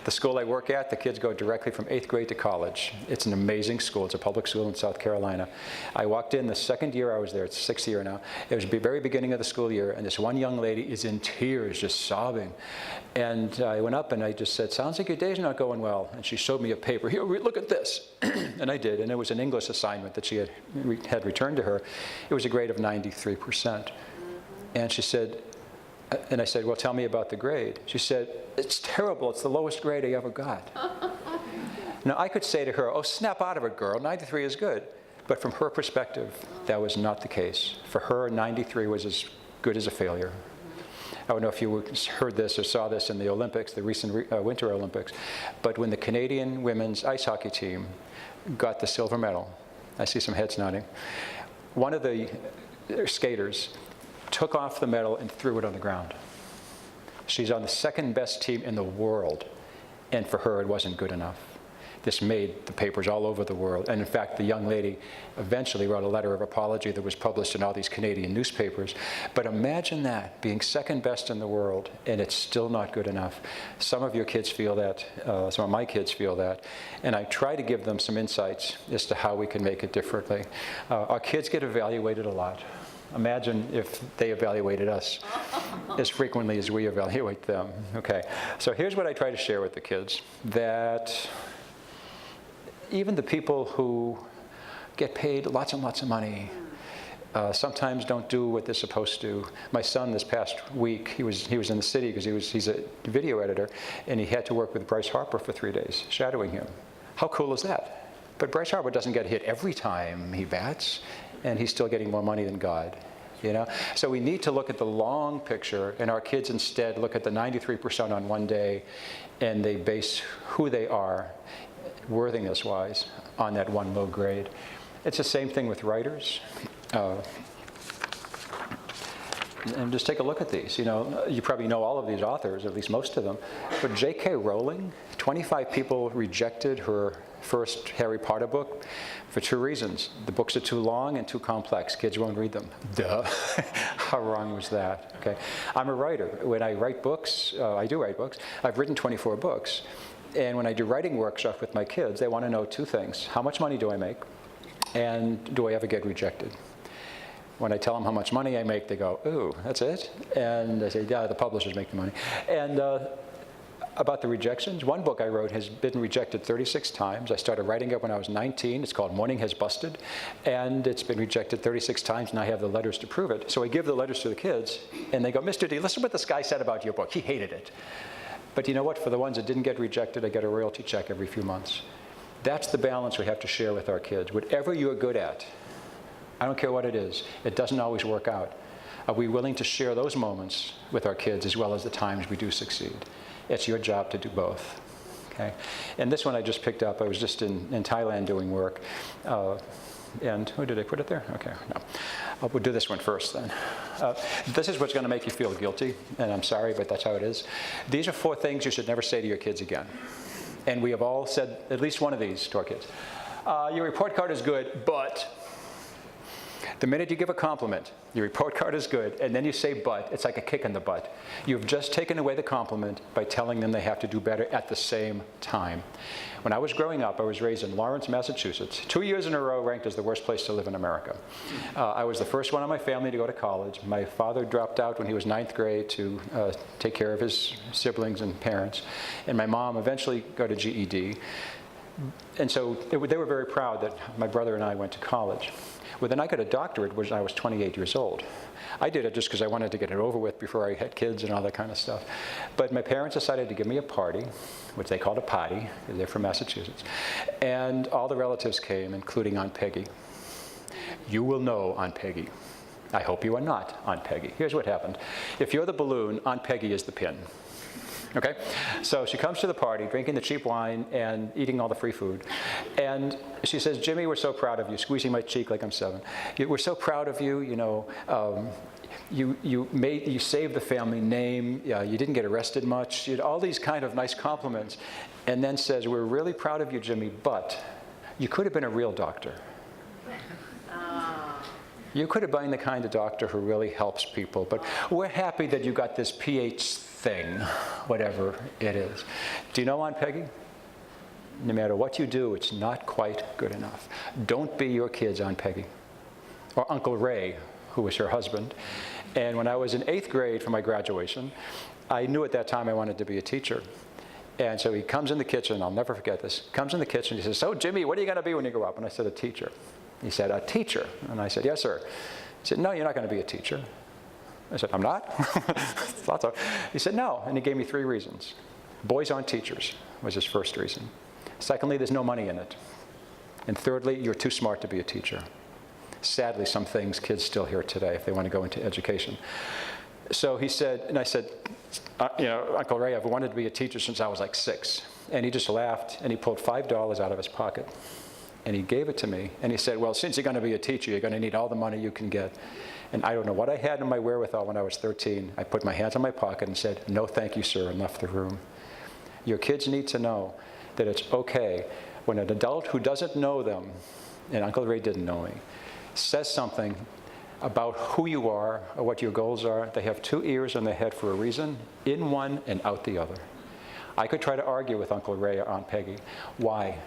The school I work at, the kids go directly from 8th grade to college. It's an amazing school. It's a public school in South Carolina. I walked in the second year I was there. It's 6th year now. It was the very beginning of the school year, and this one young lady is in tears, just sobbing. And I went up and I just said, sounds like your day's not going well. And she showed me a paper. Here, look at this. And I did, and it was an English assignment that she had returned to her. It was a grade of 93%. And she said, and I said, well, tell me about the grade. She said, it's terrible. It's the lowest grade I ever got. Now, I could say to her, oh, snap out of it, girl. 93 is good. But from her perspective, that was not the case. For her, 93 was as good as a failure. I don't know if you heard this or saw this in the Olympics, the recent Winter Olympics, but when the Canadian women's ice hockey team got the silver medal, I see some heads nodding, one of the skaters took off the medal and threw it on the ground. She's on the second best team in the world, and for her it wasn't good enough. This made the papers all over the world, and in fact the young lady eventually wrote a letter of apology that was published in all these Canadian newspapers. But imagine that, being second best in the world, and it's still not good enough. Some of your kids feel that, some of my kids feel that, and I try to give them some insights as to how we can make it differently. Our kids get evaluated a lot. Imagine if they evaluated us as frequently as we evaluate them. Okay, so here's what I try to share with the kids, that even the people who get paid lots and lots of money sometimes don't do what they're supposed to. My son this past week, he was in the city because he's a video editor, and he had to work with Bryce Harper for 3 days, shadowing him. How cool is that? But Bryce Harper doesn't get hit every time he bats, and he's still getting more money than God, you know? So we need to look at the long picture, and our kids instead look at the 93% on one day, and they base who they are, worthiness-wise, on that one low grade. It's the same thing with writers. And just take a look at these. You know, you probably know all of these authors, at least most of them. But J.K. Rowling, 25 people rejected her first Harry Potter book for 2 reasons. The books are too long and too complex. Kids won't read them. Duh. How wrong was that? Okay. I'm a writer. When I write books, I do write books. I've written 24 books. And when I do writing workshops with my kids, they want to know 2 things. How much money do I make? And do I ever get rejected? When I tell them how much money I make, they go, ooh, that's it? And I say, yeah, the publishers make the money. And about the rejections, one book I wrote has been rejected 36 times. I started writing it when I was 19. It's called Morning Has Busted. And it's been rejected 36 times, and I have the letters to prove it. So I give the letters to the kids, and they go, Mr. D, listen what this guy said about your book. He hated it. But you know what? For the ones that didn't get rejected, I get a royalty check every few months. That's the balance we have to share with our kids. Whatever you're good at, I don't care what it is, it doesn't always work out. Are we willing to share those moments with our kids as well as the times we do succeed? It's your job to do both. Okay? And this one I just picked up. I was just in Thailand doing work. And who did I put it there? Okay, no. We'll do this one first then. This is what's going to make you feel guilty, and I'm sorry, but that's how it is. These are 4 things you should never say to your kids again. And we have all said at least one of these to our kids. Your report card is good, but the minute you give a compliment, your report card is good, and then you say but, it's like a kick in the butt. You've just taken away the compliment by telling them they have to do better at the same time. When I was growing up, I was raised in Lawrence, Massachusetts, 2 years in a row ranked as the worst place to live in America. I was the first one in my family to go to college. My father dropped out when he was 9th grade to take care of his siblings and parents, and my mom eventually got a GED. And so they were very proud that my brother and I went to college. Well, then I got a doctorate when I was 28 years old. I did it just because I wanted to get it over with before I had kids and all that kind of stuff. But my parents decided to give me a party, which they called a potty, because they're from Massachusetts. And all the relatives came, including Aunt Peggy. You will know Aunt Peggy. I hope you are not Aunt Peggy. Here's what happened. If you're the balloon, Aunt Peggy is the pin. Okay? So she comes to the party, drinking the cheap wine and eating all the free food. And she says, Jimmy, we're so proud of you, squeezing my cheek like I'm 7. We're so proud of you, you know. You saved the family name. You didn't get arrested much. You had all these kind of nice compliments. And then says, we're really proud of you, Jimmy, but you could have been a real doctor. You could have been the kind of doctor who really helps people, but we're happy that you got this PH thing, whatever it is. Do you know, Aunt Peggy? No matter what you do, it's not quite good enough. Don't be your kid's Aunt Peggy. Or Uncle Ray, who was her husband. And when I was in 8th grade for my graduation, I knew at that time I wanted to be a teacher. And so he comes in the kitchen, I'll never forget this, comes in the kitchen, he says, "So Jimmy, what are you going to be when you grow up?" And I said, "A teacher." He said, "A teacher?" And I said, "Yes, sir." He said, "No, you're not going to be a teacher." I said, "I'm not?" Thought so. He said, "No," and he gave me 3 reasons. Boys aren't teachers was his first reason. Secondly, there's no money in it. And thirdly, you're too smart to be a teacher. Sadly, some things kids still hear today if they want to go into education. So he said, and I said, "You know, Uncle Ray, I've wanted to be a teacher since I was like 6. And he just laughed, and he pulled $5 out of his pocket. And he gave it to me, and he said, "Well, since you're going to be a teacher, you're going to need all the money you can get." And I don't know what I had in my wherewithal when I was 13. I put my hands in my pocket and said, "No, thank you, sir," and left the room. Your kids need to know that it's okay when an adult who doesn't know them, and Uncle Ray didn't know me, says something about who you are or what your goals are. They have 2 ears on their head for a reason, in one and out the other. I could try to argue with Uncle Ray or Aunt Peggy. Why?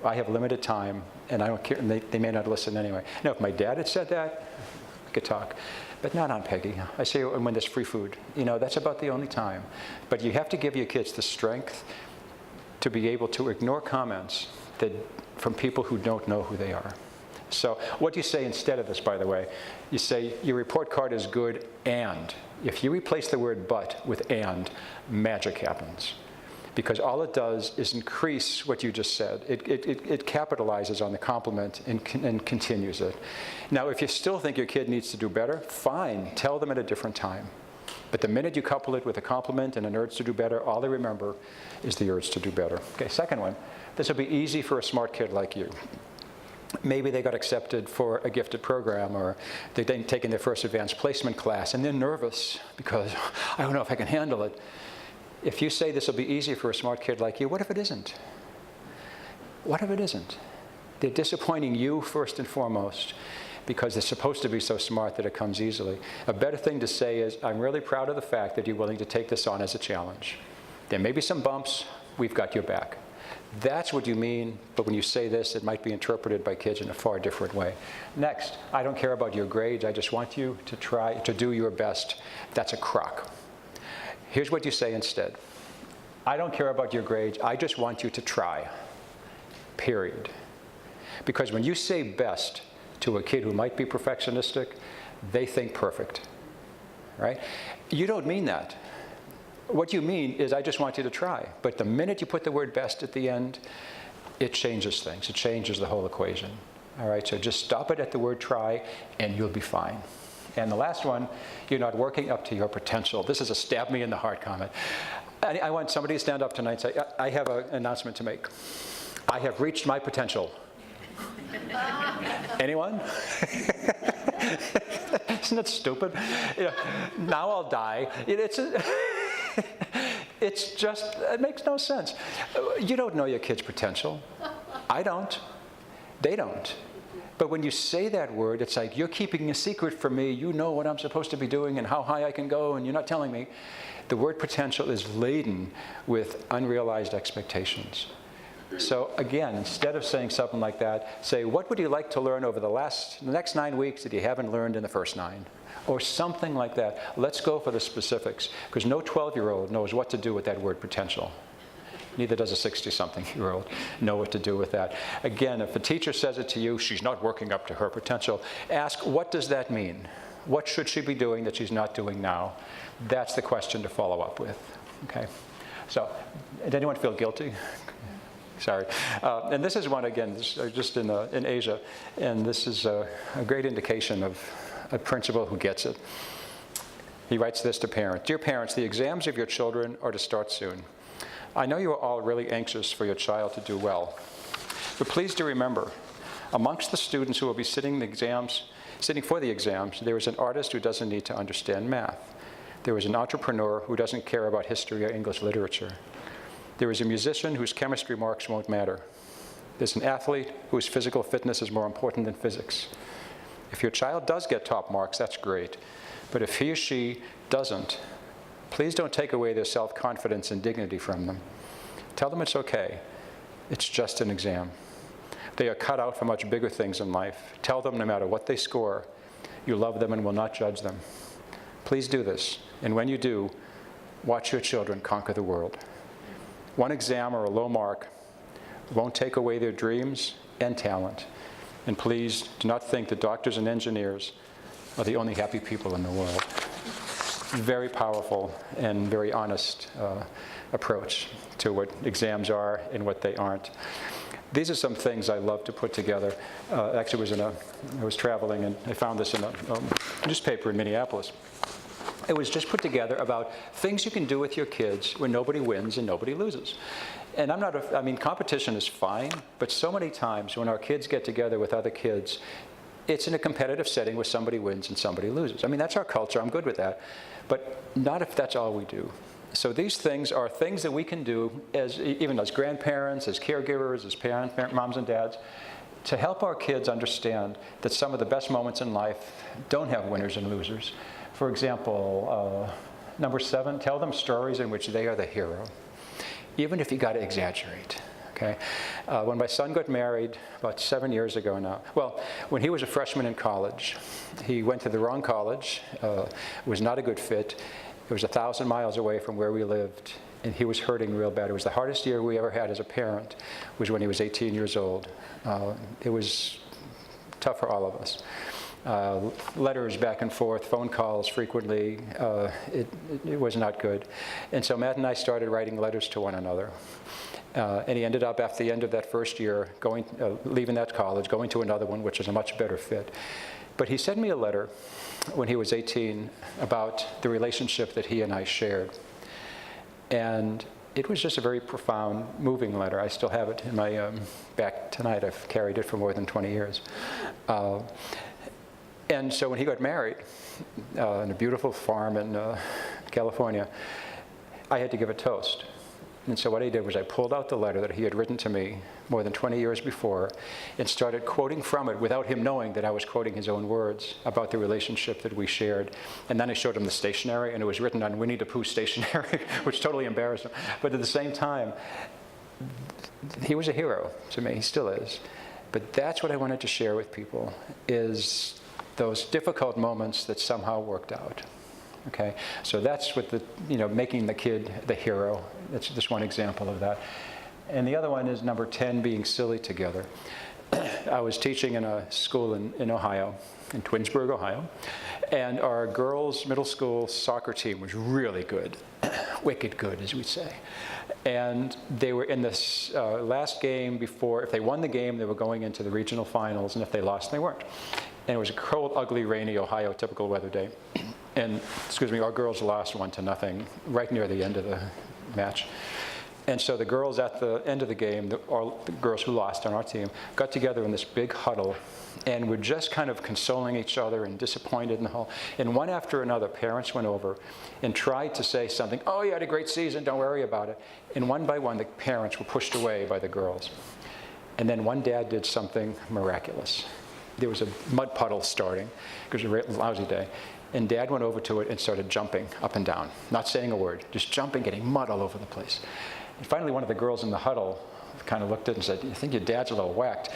I have limited time, and I don't care, and they may not listen anyway. Now, if my dad had said that, we could talk. But not Aunt Peggy. I say when there's free food. You know, that's about the only time. But you have to give your kids the strength to be able to ignore comments that, from people who don't know who they are. So what do you say instead of this, by the way? You say, your report card is good, and. If you replace the word but with and, magic happens. Because all it does is increase what you just said. It capitalizes on the compliment and continues it. Now, if you still think your kid needs to do better, fine, tell them at a different time. But the minute you couple it with a compliment and an urge to do better, all they remember is the urge to do better. Okay, second one, this will be easy for a smart kid like you. Maybe they got accepted for a gifted program, or they've taken their first advanced placement class, and they're nervous because I don't know if I can handle it. If you say this will be easy for a smart kid like you, what if it isn't? What if it isn't? They're disappointing you first and foremost because they're supposed to be so smart that it comes easily. A better thing to say is, "I'm really proud of the fact that you're willing to take this on as a challenge. There may be some bumps, we've got your back." That's what you mean, but when you say this, it might be interpreted by kids in a far different way. Next, "I don't care about your grades, I just want you to try to do your best." That's a crock. Here's what you say instead. "I don't care about your grades, I just want you to try." Period. Because when you say best to a kid who might be perfectionistic, they think perfect, right? You don't mean that. What you mean is, "I just want you to try." But the minute you put the word best at the end, it changes things. It changes the whole equation. All right, so just stop it at the word try, and you'll be fine. And the last one, "You're not working up to your potential." This is a stab me in the heart comment. I want somebody to stand up tonight and say, "I have an announcement to make. I have reached my potential." Anyone? Isn't it stupid? You know, now I'll die. It's just, it makes no sense. You don't know your kid's potential. I don't. They don't. But when you say that word, it's like, you're keeping a secret from me. You know what I'm supposed to be doing and how high I can go, and you're not telling me. The word potential is laden with unrealized expectations. So again, instead of saying something like that, say, "What would you like to learn over the next 9 weeks that you haven't learned in the first 9? Or something like that. Let's go for the specifics, because no 12-year-old knows what to do with that word potential. Neither does a 60-something-year-old know what to do with that. Again, if a teacher says it to you, "She's not working up to her potential," ask, what does that mean? What should she be doing that she's not doing now? That's the question to follow up with. Okay. So, did anyone feel guilty? Sorry. And this is one, again, just in Asia, and this is a great indication of a principal who gets it. He writes this to parents. "Dear parents, the exams of your children are to start soon. I know you are all really anxious for your child to do well. But please do remember, amongst the students who will be sitting for the exams, there is an artist who doesn't need to understand math. There is an entrepreneur who doesn't care about history or English literature. There is a musician whose chemistry marks won't matter. There's an athlete whose physical fitness is more important than physics. If your child does get top marks, that's great. But if he or she doesn't, please don't take away their self-confidence and dignity from them. Tell them it's okay. It's just an exam. They are cut out for much bigger things in life. Tell them no matter what they score, you love them and will not judge them. Please do this. And when you do, watch your children conquer the world. One exam or a low mark won't take away their dreams and talent. And please do not think that doctors and engineers are the only happy people in the world. Very powerful and very honest approach to what exams are and what they aren't. These are some things I love to put together. Actually, I was traveling and I found this in a newspaper in Minneapolis. It was just put together about things you can do with your kids when nobody wins and nobody loses. And I mean, competition is fine, but so many times when our kids get together with other kids, it's in a competitive setting where somebody wins and somebody loses. I mean, that's our culture. I'm good with that. But not if that's all we do. So these things are things that we can do even as grandparents, as caregivers, as parents, moms and dads, to help our kids understand that some of the best moments in life don't have winners and losers. For example, number 7, tell them stories in which they are the hero, even if you got to exaggerate. Okay? When my son got married about 7 years ago now, well, when he was a freshman in college, he went to the wrong college, was not a good fit. It was 1,000 miles away from where we lived, and he was hurting real bad. It was the hardest year we ever had as a parent, was when he was 18 years old. It was tough for all of us. Letters back and forth, phone calls frequently. It was not good. And so Matt and I started writing letters to one another. And he ended up, after the end of that first year, leaving that college, going to another one, which was a much better fit. But he sent me a letter when he was 18 about the relationship that he and I shared. And it was just a very profound, moving letter. I still have it in my back tonight. I've carried it for more than 20 years. And so when he got married in a beautiful farm in California, I had to give a toast. And so what I did was I pulled out the letter that he had written to me more than 20 years before and started quoting from it without him knowing that I was quoting his own words about the relationship that we shared. And then I showed him the stationery, and it was written on Winnie the Pooh stationery, which totally embarrassed him. But at the same time, he was a hero to me. He still is. But that's what I wanted to share with people, is those difficult moments that somehow worked out. Okay, so that's what making the kid the hero. That's just one example of that. And the other one is number 10, being silly together. I was teaching in a school in Ohio, in Twinsburg, Ohio, and our girls' middle school soccer team was really good, wicked good, as we'd say. And they were in this last game before, if they won the game, they were going into the regional finals, and if they lost, they weren't. And it was a cold, ugly, rainy Ohio typical weather day. And, our girls lost 1-0 right near the end of the match. And so the girls at the end of the game, the girls who lost on our team, got together in this big huddle and were just kind of consoling each other and disappointed in the whole. And one after another, parents went over and tried to say something, "Oh, you had a great season, don't worry about it." And one by one, the parents were pushed away by the girls. And then one dad did something miraculous. There was a mud puddle starting. It was a lousy day. And Dad went over to it and started jumping up and down, not saying a word, just jumping, getting mud all over the place. And finally, one of the girls in the huddle kind of looked at it and said, "I think your dad's a little whacked."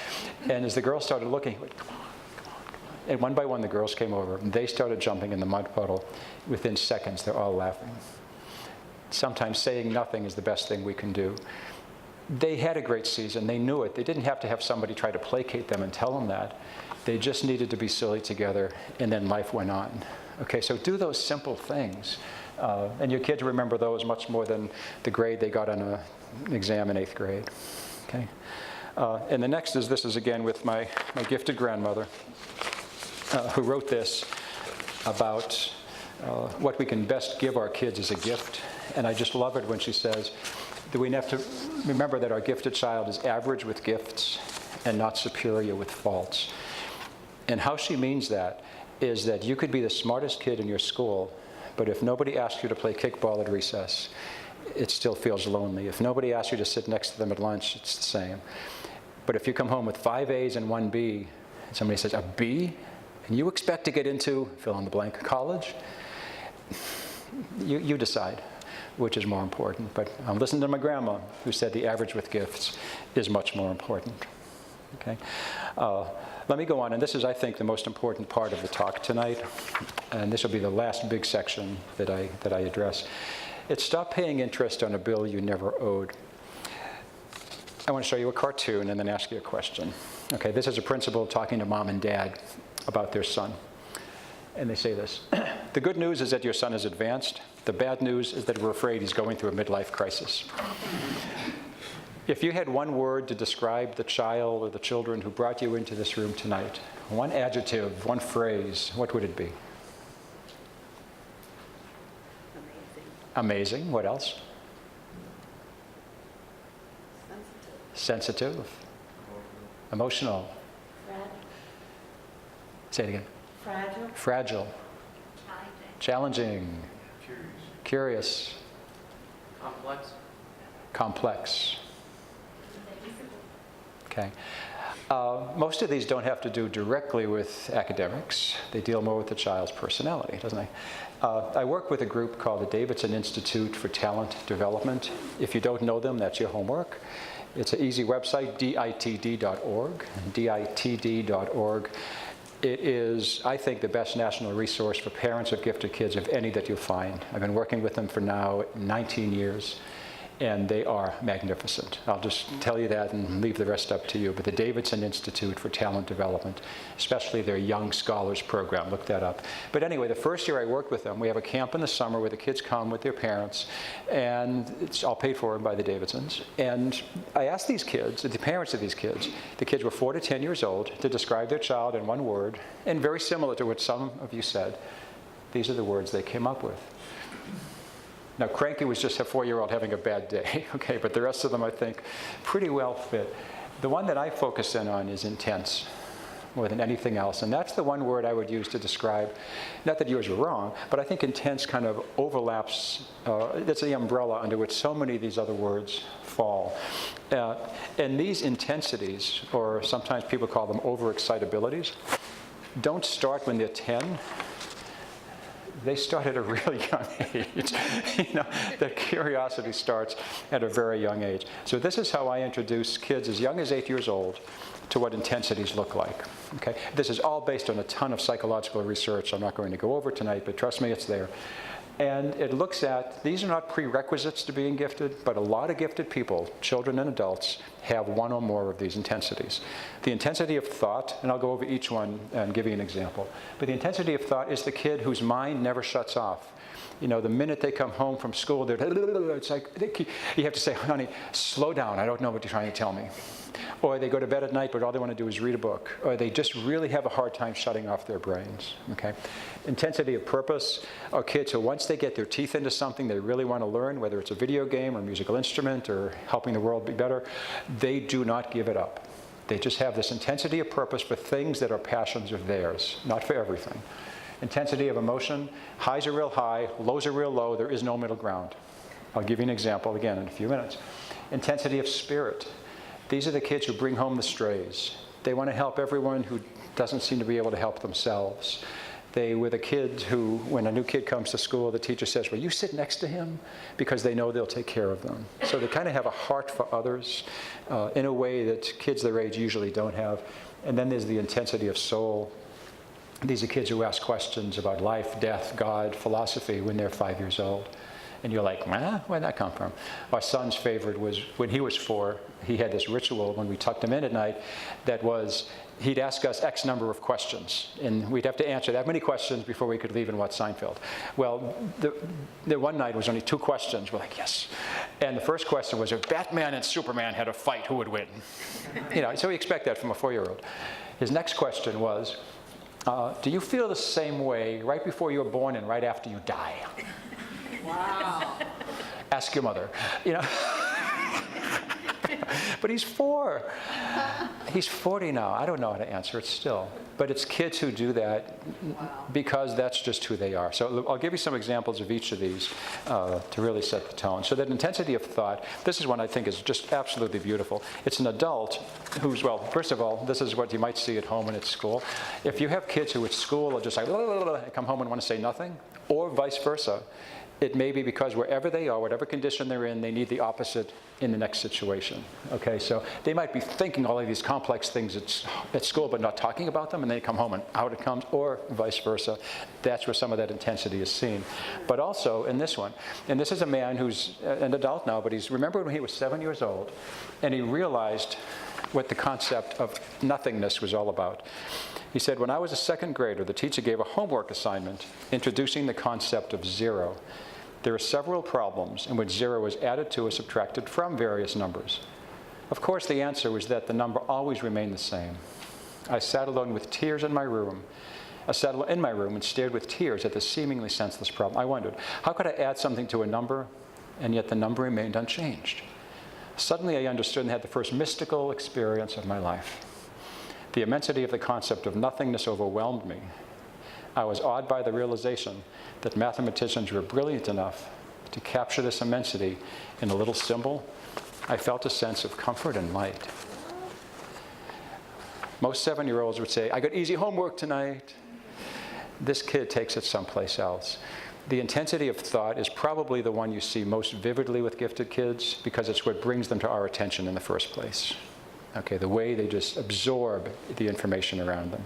And as the girls started looking, he went, "Come on, come on, come on." And one by one, the girls came over, and they started jumping in the mud puddle. Within seconds, they're all laughing. Sometimes saying nothing is the best thing we can do. They had a great season. They knew it. They didn't have to have somebody try to placate them and tell them that. They just needed to be silly together, and then life went on. Okay, so do those simple things. And your kids remember those much more than the grade they got on an exam in 8th grade. Okay? And the next is, this is again with my gifted grandmother, who wrote this about what we can best give our kids as a gift. And I just love it when she says that we have to remember that our gifted child is average with gifts and not superior with faults. And how she means that is that you could be the smartest kid in your school, but if nobody asks you to play kickball at recess, it still feels lonely. If nobody asks you to sit next to them at lunch, it's the same. But if you come home with 5 A's and 1 B, and somebody says, "A B?" and you expect to get into fill in the blank college, you decide which is more important. But I'm listening to my grandma, who said the average with gifts is much more important. Okay? Let me go on, and this is, I think, the most important part of the talk tonight, and this will be the last big section that I address. It's stop paying interest on a bill you never owed. I want to show you a cartoon and then ask you a question. Okay, this is a principal talking to mom and dad about their son. And they say this: the good news is that your son is advanced. The bad news is that we're afraid he's going through a midlife crisis. If you had one word to describe the child or the children who brought you into this room tonight, one adjective, one phrase, what would it be? Amazing. Amazing. What else? Sensitive. Sensitive. Emotional. Fragile. Say it again. Fragile. Fragile. Challenging. Curious. Complex. Okay. Most of these don't have to do directly with academics. They deal more with the child's personality, doesn't they? I work with a group called the Davidson Institute for Talent Development. If you don't know them, that's your homework. It's an easy website, ditd.org, ditd.org. It is, I think, the best national resource for parents of gifted kids of any that you'll find. I've been working with them for now 19 years. And they are magnificent. I'll just tell you that and leave the rest up to you. But the Davidson Institute for Talent Development, especially their Young Scholars Program, look that up. But anyway, the first year I worked with them, we have a camp in the summer where the kids come with their parents, and it's all paid for by the Davidsons. And I asked these kids, the parents of these kids, the kids were 4 to 10 years old, to describe their child in one word, and very similar to what some of you said, these are the words they came up with. Now, cranky was just a 4-year-old having a bad day, okay, but the rest of them, I think, pretty well fit. The one that I focus in on is intense, more than anything else, and that's the one word I would use to describe, not that yours were wrong, but I think intense kind of overlaps, that's the umbrella under which so many of these other words fall. And these intensities, or sometimes people call them overexcitabilities, don't start when they're 10. They start at a really young age. Their curiosity starts at a very young age. So this is how I introduce kids as young as 8 years old to what intensities look like. Okay? This is all based on a ton of psychological research I'm not going to go over tonight, but trust me, it's there. And it looks at, these are not prerequisites to being gifted, but a lot of gifted people, children and adults, have one or more of these intensities. The intensity of thought, and I'll go over each one and give you an example, but the intensity of thought is the kid whose mind never shuts off. The minute they come home from school, it's like, you have to say, honey, slow down, I don't know what you're trying to tell me. Or they go to bed at night, but all they want to do is read a book. Or they just really have a hard time shutting off their brains, okay? Intensity of purpose are kids who, once they get their teeth into something they really want to learn, whether it's a video game or a musical instrument or helping the world be better, they do not give it up. They just have this intensity of purpose for things that are passions of theirs, not for everything. Intensity of emotion, highs are real high, lows are real low, there is no middle ground. I'll give you an example again in a few minutes. Intensity of spirit. These are the kids who bring home the strays. They want to help everyone who doesn't seem to be able to help themselves. They were the kids who, when a new kid comes to school, the teacher says, will you sit next to him? Because they know they'll take care of them. So they kind of have a heart for others in a way that kids their age usually don't have. And then there's the intensity of soul. These are kids who ask questions about life, death, God, philosophy when they're 5 years old. And you're like, where'd that come from? Our son's favorite was, when he was 4, he had this ritual when we tucked him in at night that was, he'd ask us X number of questions, and we'd have to answer that many questions before we could leave and watch Seinfeld. Well, the one night was only 2 questions. We're like, yes. And the first question was, if Batman and Superman had a fight, who would win? So we expect that from a 4-year-old. His next question was, do you feel the same way right before you're born and right after you die? Wow. Ask your mother. But he's 4. He's 40 now. I don't know how to answer it still. But it's kids who do that because that's just who they are. So I'll give you some examples of each of these to really set the tone. So that intensity of thought, this is one I think is just absolutely beautiful. It's an adult who's, well, first of all, this is what you might see at home and at school. If you have kids who at school are just like, and come home and want to say nothing, or vice versa, it may be because wherever they are, whatever condition they're in, they need the opposite in the next situation. Okay, so they might be thinking all of these complex things at school, but not talking about them, and they come home and out it comes, or vice versa. That's where some of that intensity is seen. But also in this one, and this is a man who's an adult now, but he's remembered when he was 7 years old, and he realized what the concept of nothingness was all about. He said, when I was a second grader, the teacher gave a homework assignment introducing the concept of zero. There are several problems in which zero is added to or subtracted from various numbers. Of course, the answer was that the number always remained the same. I sat alone with tears in my room. I sat in my room and stared with tears at this seemingly senseless problem. I wondered, how could I add something to a number, and yet the number remained unchanged? Suddenly I understood and had the first mystical experience of my life. The immensity of the concept of nothingness overwhelmed me. I was awed by the realization that mathematicians were brilliant enough to capture this immensity in a little symbol. I felt a sense of comfort and light. Most 7-year-olds would say, I got easy homework tonight. This kid takes it someplace else. The intensity of thought is probably the one you see most vividly with gifted kids because it's what brings them to our attention in the first place. Okay, the way they just absorb the information around them.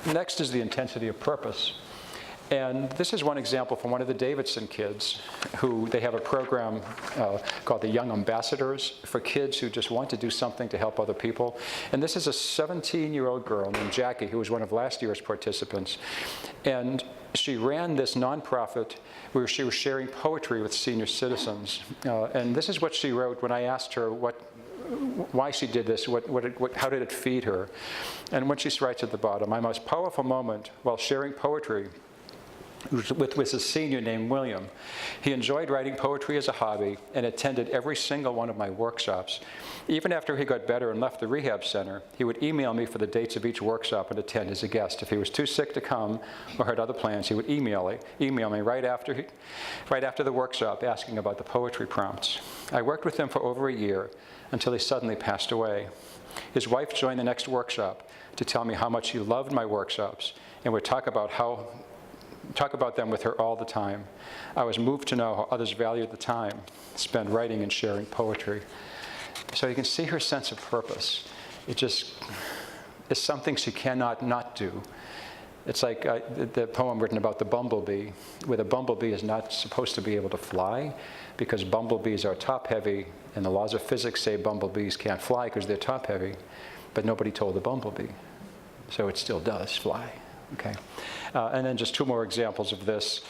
Next is the intensity of purpose. And this is one example from one of the Davidson kids who they have a program called the Young Ambassadors for kids who just want to do something to help other people. And this is a 17-year-old girl named Jackie who was one of last year's participants. And she ran this nonprofit where she was sharing poetry with senior citizens. And this is what she wrote when I asked her why she did this, how did it feed her. And when she writes at the bottom, my most powerful moment while sharing poetry with a senior named William. He enjoyed writing poetry as a hobby and attended every single one of my workshops. Even after he got better and left the rehab center, he would email me for the dates of each workshop and attend as a guest. If he was too sick to come or had other plans, he would email me right after the workshop asking about the poetry prompts. I worked with him for over a year until he suddenly passed away. His wife joined the next workshop to tell me how much he loved my workshops and would talk about them with her all the time. I was moved to know how others valued the time spent writing and sharing poetry. So you can see her sense of purpose. It just is something she cannot not do. It's like the poem written about the bumblebee, where the bumblebee is not supposed to be able to fly because bumblebees are top-heavy, and the laws of physics say bumblebees can't fly because they're top-heavy, but nobody told the bumblebee. So it still does fly. Okay. And then just 2 more examples of this.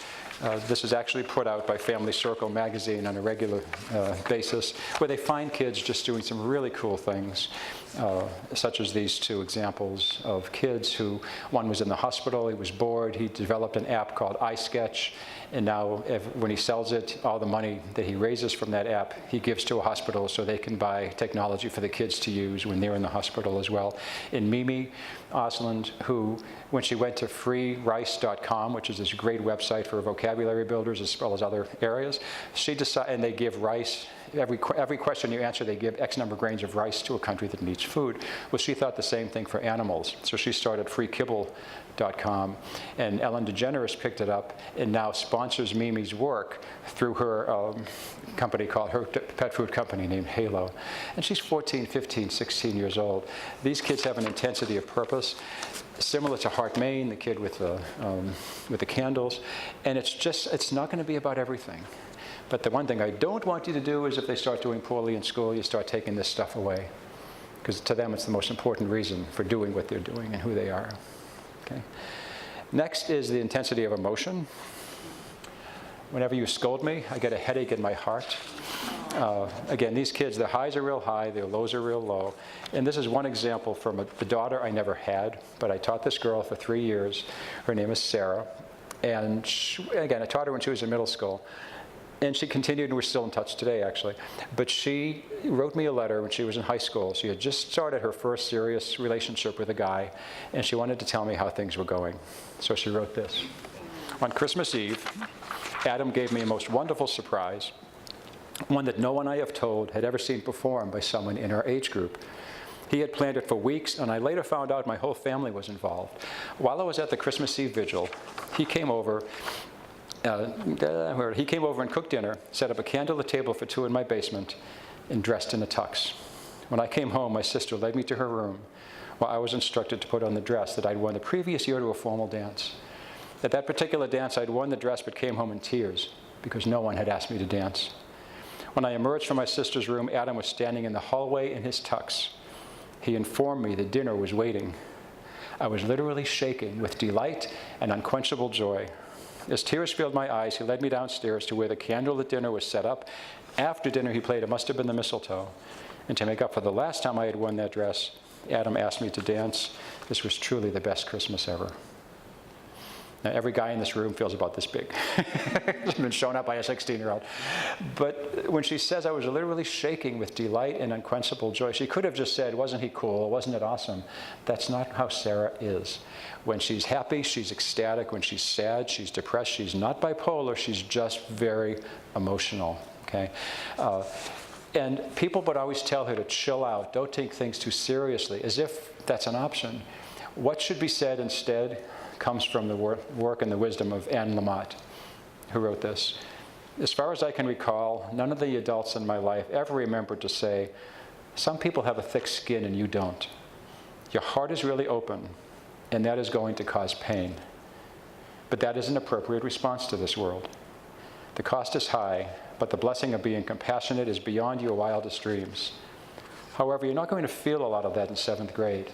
This is actually put out by Family Circle magazine on a regular basis, where they find kids just doing some really cool things, such as these 2 examples of kids who, one was in the hospital, he was bored, he developed an app called iSketch, and now when he sells it, all the money that he raises from that app, he gives to a hospital so they can buy technology for the kids to use when they're in the hospital as well. And Mimi Osland, who, when she went to freerice.com, which is this great website for vocabulary builders as well as other areas, she decided, and they give rice, every question you answer, they give X number of grains of rice to a country that needs food. Well, she thought the same thing for animals. So she started freekibble.com, and Ellen DeGeneres picked it up and now sponsors Mimi's work through her company called, her pet food company named Halo. And she's 14, 15, 16 years old. These kids have an intensity of purpose similar to Heart Maine, the kid with the candles. And it's not going to be about everything. But the one thing I don't want you to do is if they start doing poorly in school, you start taking this stuff away. Because to them, it's the most important reason for doing what they're doing and who they are. Okay. Next is the intensity of emotion. Whenever you scold me, I get a headache in my heart. Again, these kids, their highs are real high, their lows are real low. And this is one example from the daughter I never had, but I taught this girl for 3 years. Her name is Sarah. And again, I taught her when she was in middle school. And she continued, and we're still in touch today, actually. But she wrote me a letter when she was in high school. She had just started her first serious relationship with a guy, and she wanted to tell me how things were going. So she wrote this. On Christmas Eve, Adam gave me a most wonderful surprise, one that no one I have told had ever seen performed by someone in our age group. He had planned it for weeks, and I later found out my whole family was involved. While I was at the Christmas Eve vigil, he came over and cooked dinner, set up a candlelit table for two in my basement, and dressed in a tux. When I came home, my sister led me to her room, while I was instructed to put on the dress that I'd worn the previous year to a formal dance. At that particular dance, I'd worn the dress but came home in tears, because no one had asked me to dance. When I emerged from my sister's room, Adam was standing in the hallway in his tux. He informed me that dinner was waiting. I was literally shaking with delight and unquenchable joy. As tears filled my eyes, he led me downstairs to where the candlelit dinner was set up. After dinner, he played It Must Have Been the Mistletoe. And to make up for the last time I had worn that dress, Adam asked me to dance. This was truly the best Christmas ever. Now, every guy in this room feels about this big. It's been shown up by a 16-year-old. But when she says I was literally shaking with delight and unquenchable joy, she could have just said, wasn't he cool? Wasn't it awesome? That's not how Sarah is. When she's happy, she's ecstatic. When she's sad, she's depressed. She's not bipolar. She's just very emotional, okay? And people would always tell her to chill out, don't take things too seriously, as if that's an option. What should be said instead comes from the work and the wisdom of Anne Lamott, who wrote this. As far as I can recall, none of the adults in my life ever remembered to say, some people have a thick skin and you don't. Your heart is really open, and that is going to cause pain. But that is an appropriate response to this world. The cost is high, but the blessing of being compassionate is beyond your wildest dreams. However, you're not going to feel a lot of that in 7th grade.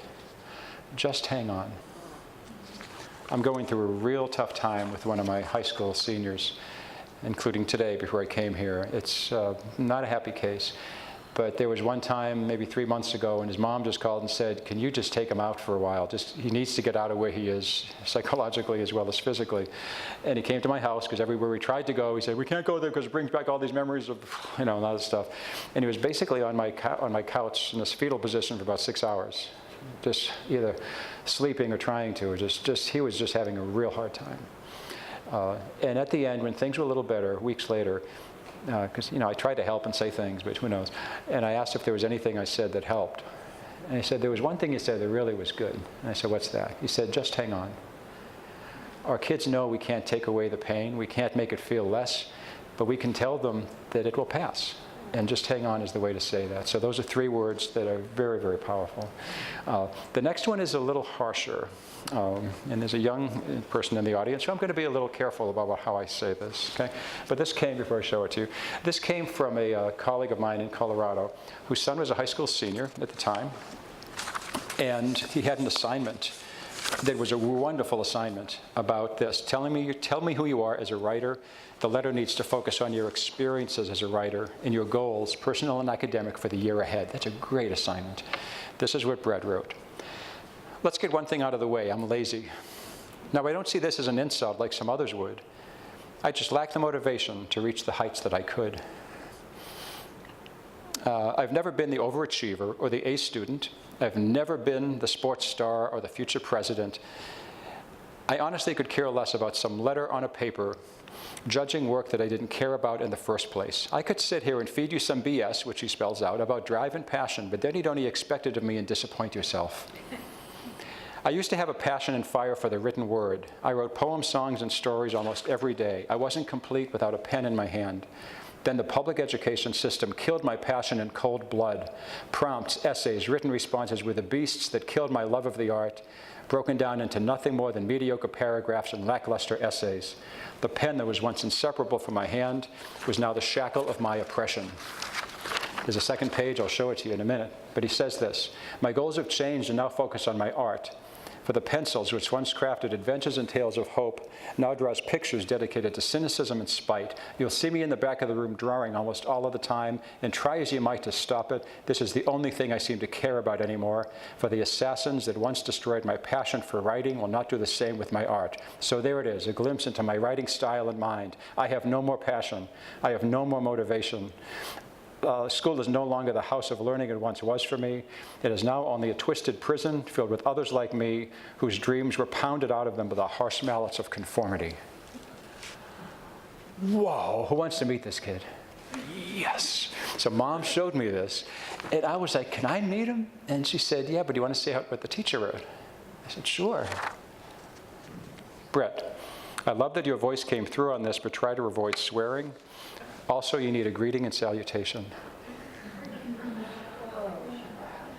Just hang on. I'm going through a real tough time with one of my high school seniors, including today before I came here. It's not a happy case. But there was one time, maybe 3 months ago, and his mom just called and said, can you just take him out for a while? He needs to get out of where he is, psychologically as well as physically. And he came to my house, because everywhere we tried to go, he said, we can't go there because it brings back all these memories of, and all this stuff. And he was basically on my couch in this fetal position for about 6 hours, just either sleeping or trying to, or he was just having a real hard time. And at the end, when things were a little better, weeks later, because I tried to help and say things, but who knows. And I asked if there was anything I said that helped. And he said, there was one thing he said that really was good. And I said, what's that? He said, just hang on. Our kids know we can't take away the pain. We can't make it feel less, but we can tell them that it will pass. And just hang on is the way to say that. So those are 3 words that are very, very powerful. The next one is a little harsher. And there's a young person in the audience, so I'm going to be a little careful about how I say this, okay? But this came, before I show it to you, this came from a colleague of mine in Colorado, whose son was a high school senior at the time, and he had an assignment that was a wonderful assignment about this. Tell me who you are as a writer. The letter needs to focus on your experiences as a writer and your goals, personal and academic, for the year ahead. That's a great assignment. This is what Brett wrote. Let's get one thing out of the way. I'm lazy. Now, I don't see this as an insult like some others would. I just lack the motivation to reach the heights that I could. I've never been the overachiever or the A student. I've never been the sports star or the future president. I honestly could care less about some letter on a paper judging work that I didn't care about in the first place. I could sit here and feed you some BS, which he spells out, about drive and passion, but then you'd only expect it of me and disappoint yourself. I used to have a passion and fire for the written word. I wrote poems, songs, and stories almost every day. I wasn't complete without a pen in my hand. Then the public education system killed my passion in cold blood. Prompts, essays, written responses were the beasts that killed my love of the art, broken down into nothing more than mediocre paragraphs and lackluster essays. The pen that was once inseparable from my hand was now the shackle of my oppression. There's a second page, I'll show it to you in a minute. But he says this, my goals have changed and now focus on my art. For the pencils, which once crafted adventures and tales of hope, now draws pictures dedicated to cynicism and spite. You'll see me in the back of the room drawing almost all of the time, and try as you might to stop it, this is the only thing I seem to care about anymore. For the assassins that once destroyed my passion for writing will not do the same with my art. So there it is, a glimpse into my writing style and mind. I have no more passion. I have no more motivation. School is no longer the house of learning it once was for me. It is now only a twisted prison filled with others like me whose dreams were pounded out of them by the harsh mallets of conformity. Whoa, who wants to meet this kid? Yes. So Mom showed me this, and I was like, can I meet him? And she said, yeah, but do you want to see what the teacher wrote? I said, sure. Brett, I love that your voice came through on this, but try to avoid swearing. Also, you need a greeting and salutation.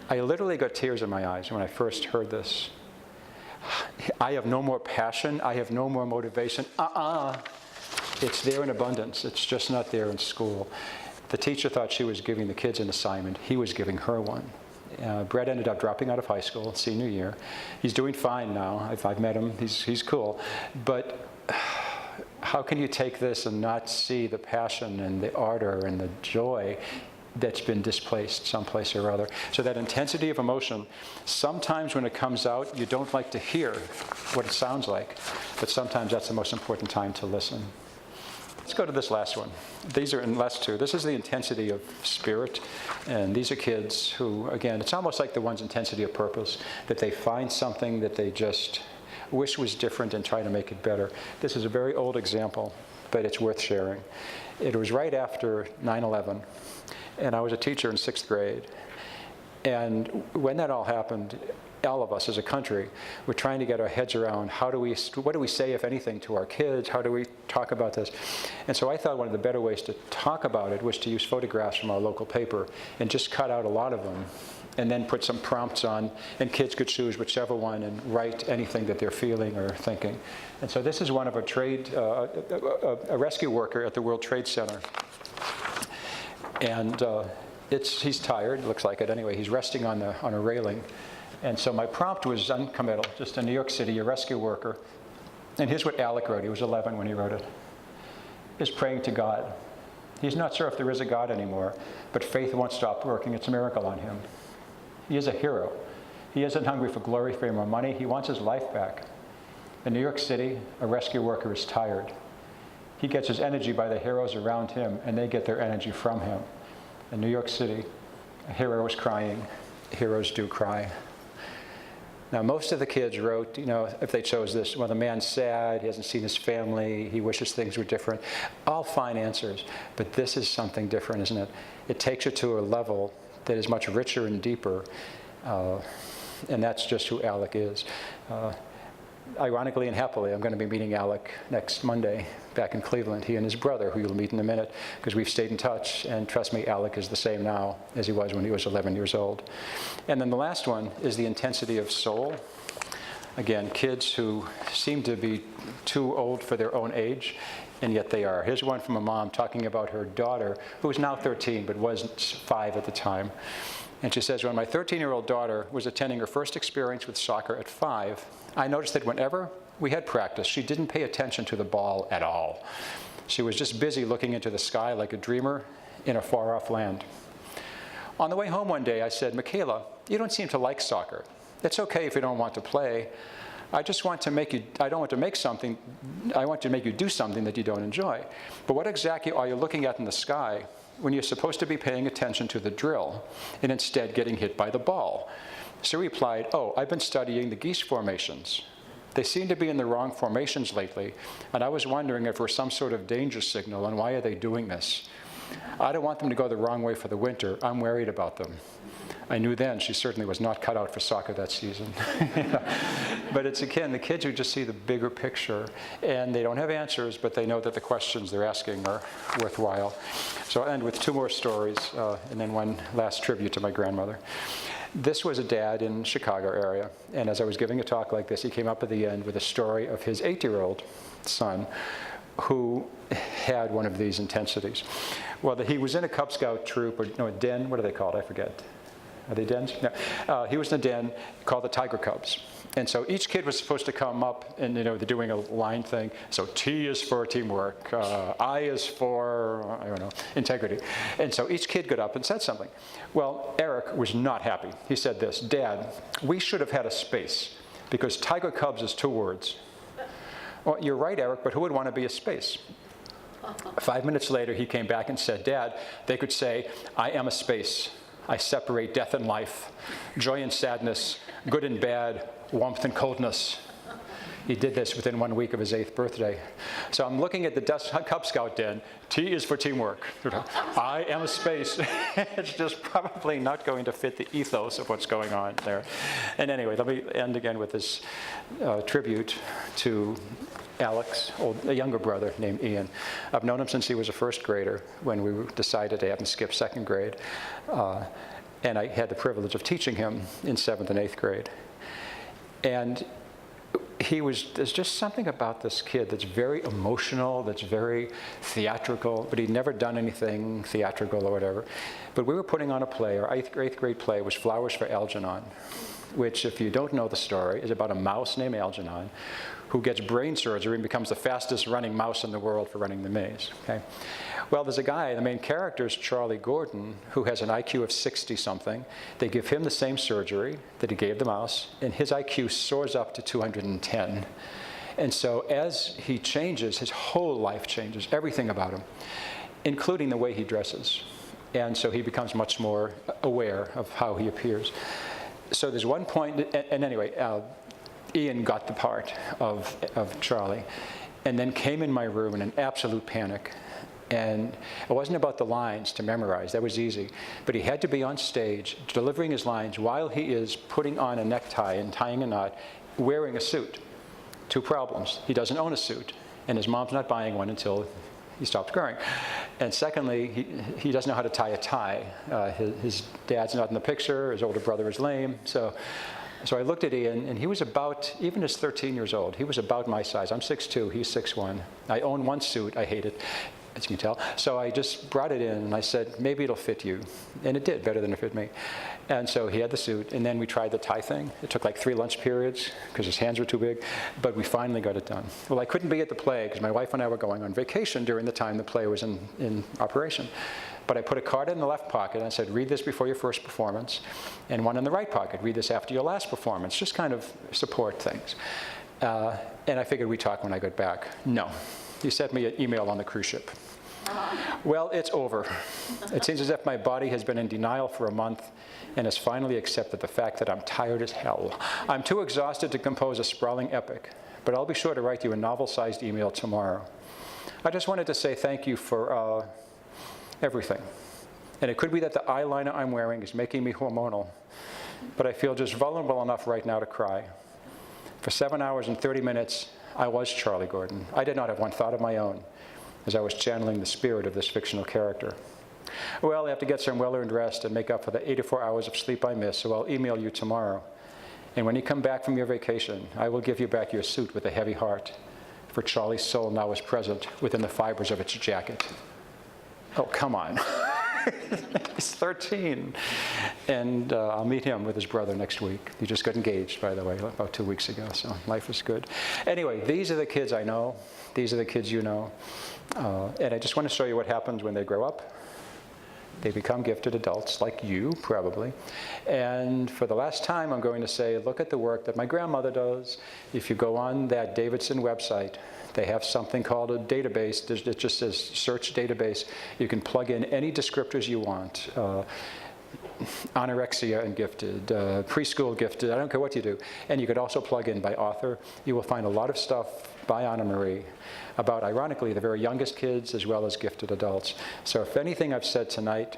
I literally got tears in my eyes when I first heard this. I have no more passion. I have no more motivation. It's there in abundance. It's just not there in school. The teacher thought she was giving the kids an assignment. He was giving her one. Brett ended up dropping out of high school senior year. He's doing fine now. I've met him. He's cool. But how can you take this and not see the passion and the ardor and the joy that's been displaced someplace or other? So that intensity of emotion, sometimes when it comes out, you don't like to hear what it sounds like, but sometimes that's the most important time to listen. Let's go to this last one. These are in last two. This is the intensity of spirit, and these are kids who, again, it's almost like the one's intensity of purpose, that they find something that they just wish was different and try to make it better. This is a very old example, but it's worth sharing. It was right after 9/11, and I was a teacher in 6th grade. And when that all happened, all of us as a country were trying to get our heads around what do we say, if anything, to our kids? How do we talk about this? And so I thought one of the better ways to talk about it was to use photographs from our local paper and just cut out a lot of them, and then put some prompts on, and kids could choose whichever one and write anything that they're feeling or thinking. And so this is one of a rescue worker at the World Trade Center. And he's tired, looks like it anyway. He's resting on a railing. And so my prompt was uncommittal, just in New York City, a rescue worker. And here's what Alec wrote. He was 11 when he wrote it. Is praying to God. He's not sure if there is a God anymore, but faith won't stop working its miracle on him. He is a hero. He isn't hungry for glory, fame, or money. He wants his life back. In New York City, a rescue worker is tired. He gets his energy by the heroes around him, and they get their energy from him. In New York City, a hero is crying. Heroes do cry. Now, most of the kids wrote, if they chose this, well, the man's sad, he hasn't seen his family, he wishes things were different. All fine answers, but this is something different, isn't it? It takes you to a level that is much richer and deeper, and that's just who Alec is. Ironically and happily, I'm going to be meeting Alec next Monday back in Cleveland, he and his brother, who you'll meet in a minute, because we've stayed in touch, and trust me, Alec is the same now as he was when he was 11 years old. And then the last one is the intensity of soul. Again, kids who seem to be too old for their own age, and yet they are. Here's one from a mom talking about her daughter, who is now 13, but was 5 at the time. And she says, when my 13-year-old daughter was attending her first experience with soccer at 5, I noticed that whenever we had practice, she didn't pay attention to the ball at all. She was just busy looking into the sky like a dreamer in a far-off land. On the way home one day, I said, Michaela, you don't seem to like soccer. It's okay if you don't want to play. I just want to make you, I don't want to make something, I want to make you do something that you don't enjoy. But what exactly are you looking at in the sky when you're supposed to be paying attention to the drill and instead getting hit by the ball? She replied, oh, I've been studying the geese formations. They seem to be in the wrong formations lately, and I was wondering if we're some sort of danger signal, and why are they doing this? I don't want them to go the wrong way for the winter. I'm worried about them. I knew then she certainly was not cut out for soccer that season. But it's, again, the kids who just see the bigger picture, and they don't have answers, but they know that the questions they're asking are worthwhile. So I'll end with 2 more stories, and then one last tribute to my grandmother. This was a dad in Chicago area, and as I was giving a talk like this, he came up at the end with a story of his 8-year-old son who had one of these intensities. Well, he was in a Cub Scout troop, or no, a den, what are they called? I forget. Are they dens? No. He was in a den called the Tiger Cubs. And so each kid was supposed to come up and, they're doing a line thing. So T is for teamwork, I is for, integrity. And so each kid got up and said something. Well, Eric was not happy. He said this, Dad, we should have had a space because tiger cubs is 2 words. Well, you're right, Eric, but who would want to be a space? 5 minutes later, he came back and said, Dad, they could say, I am a space. I separate death and life, joy and sadness, good and bad, warmth and coldness. He did this within 1 week of his 8th birthday. So I'm looking at the Cub Scout den. T is for teamwork. I am a space. It's just probably not going to fit the ethos of what's going on there. And anyway, let me end again with this tribute to Alex, a younger brother named Ian. I've known him since he was a 1st grader when we decided to have him skip 2nd grade. And I had the privilege of teaching him in 7th and 8th grade. And there's just something about this kid that's very emotional, that's very theatrical, but he'd never done anything theatrical or whatever. But we were putting on a play, our 8th grade play was Flowers for Algernon, which, if you don't know the story, is about a mouse named Algernon who gets brain surgery and becomes the fastest running mouse in the world for running the maze. Okay? Well, there's a guy, the main character is Charlie Gordon, who has an IQ of 60-something. They give him the same surgery that he gave the mouse, and his IQ soars up to 210. And so as he changes, his whole life changes, everything about him, including the way he dresses. And so he becomes much more aware of how he appears. So there's one point, and anyway, Ian got the part of Charlie, and then came in my room in an absolute panic. And it wasn't about the lines to memorize, that was easy. But he had to be on stage delivering his lines while he is putting on a necktie and tying a knot, wearing a suit. 2 problems. He doesn't own a suit, and his mom's not buying one until he stops growing. And secondly, he doesn't know how to tie a tie. His dad's not in the picture, his older brother is lame. So I looked at Ian, and he was about, even as 13 years old, he was about my size. I'm 6'2", he's 6'1". I own 1 suit, I hate it, as you can tell. So I just brought it in, and I said, maybe it'll fit you. And it did, better than it fit me. And so he had the suit, and then we tried the tie thing. It took like 3 lunch periods, because his hands were too big, but we finally got it done. Well, I couldn't be at the play, because my wife and I were going on vacation during the time the play was in operation. But I put a card in the left pocket, and I said, read this before your first performance, and one in the right pocket, read this after your last performance, just kind of support things. And I figured we'd talk when I got back. No. He sent me an email on the cruise ship. Well, it's over. It seems as if my body has been in denial for a month and has finally accepted the fact that I'm tired as hell. I'm too exhausted to compose a sprawling epic, but I'll be sure to write you a novel-sized email tomorrow. I just wanted to say thank you for everything. And it could be that the eyeliner I'm wearing is making me hormonal, but I feel just vulnerable enough right now to cry. For 7 hours and 30 minutes, I was Charlie Gordon. I did not have one thought of my own, as I was channeling the spirit of this fictional character. Well, I have to get some well-earned rest and make up for the 84 hours of sleep I missed, so I'll email you tomorrow. And when you come back from your vacation, I will give you back your suit with a heavy heart, for Charlie's soul now is present within the fibers of its jacket. Oh, come on. He's 13. And I'll meet him with his brother next week. He just got engaged, by the way, about 2 weeks ago, so life is good. Anyway, these are the kids I know. These are the kids you know. And I just want to show you what happens when they grow up. They become gifted adults, like you, probably. And for the last time, I'm going to say, look at the work that my grandmother does. If you go on that Davidson website, they have something called a database. It just says search database. You can plug in any descriptors you want. Anorexia and gifted, preschool gifted, I don't care what you do. And you could also plug in by author. You will find a lot of stuff by Anna Marie about, ironically, the very youngest kids as well as gifted adults. So if anything I've said tonight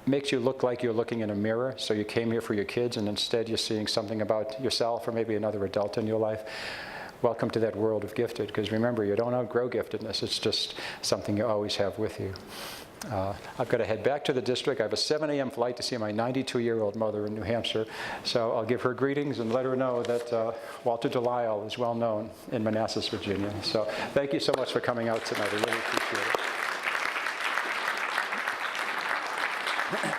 makes you look like you're looking in a mirror, so you came here for your kids and instead you're seeing something about yourself or maybe another adult in your life, welcome to that world of gifted, because remember, you don't outgrow giftedness. It's just something you always have with you. I've got to head back to the district. I have a 7 a.m. flight to see my 92-year-old mother in New Hampshire. So I'll give her greetings and let her know that Walter Delisle is well known in Manassas, Virginia. So thank you so much for coming out tonight. I really appreciate it.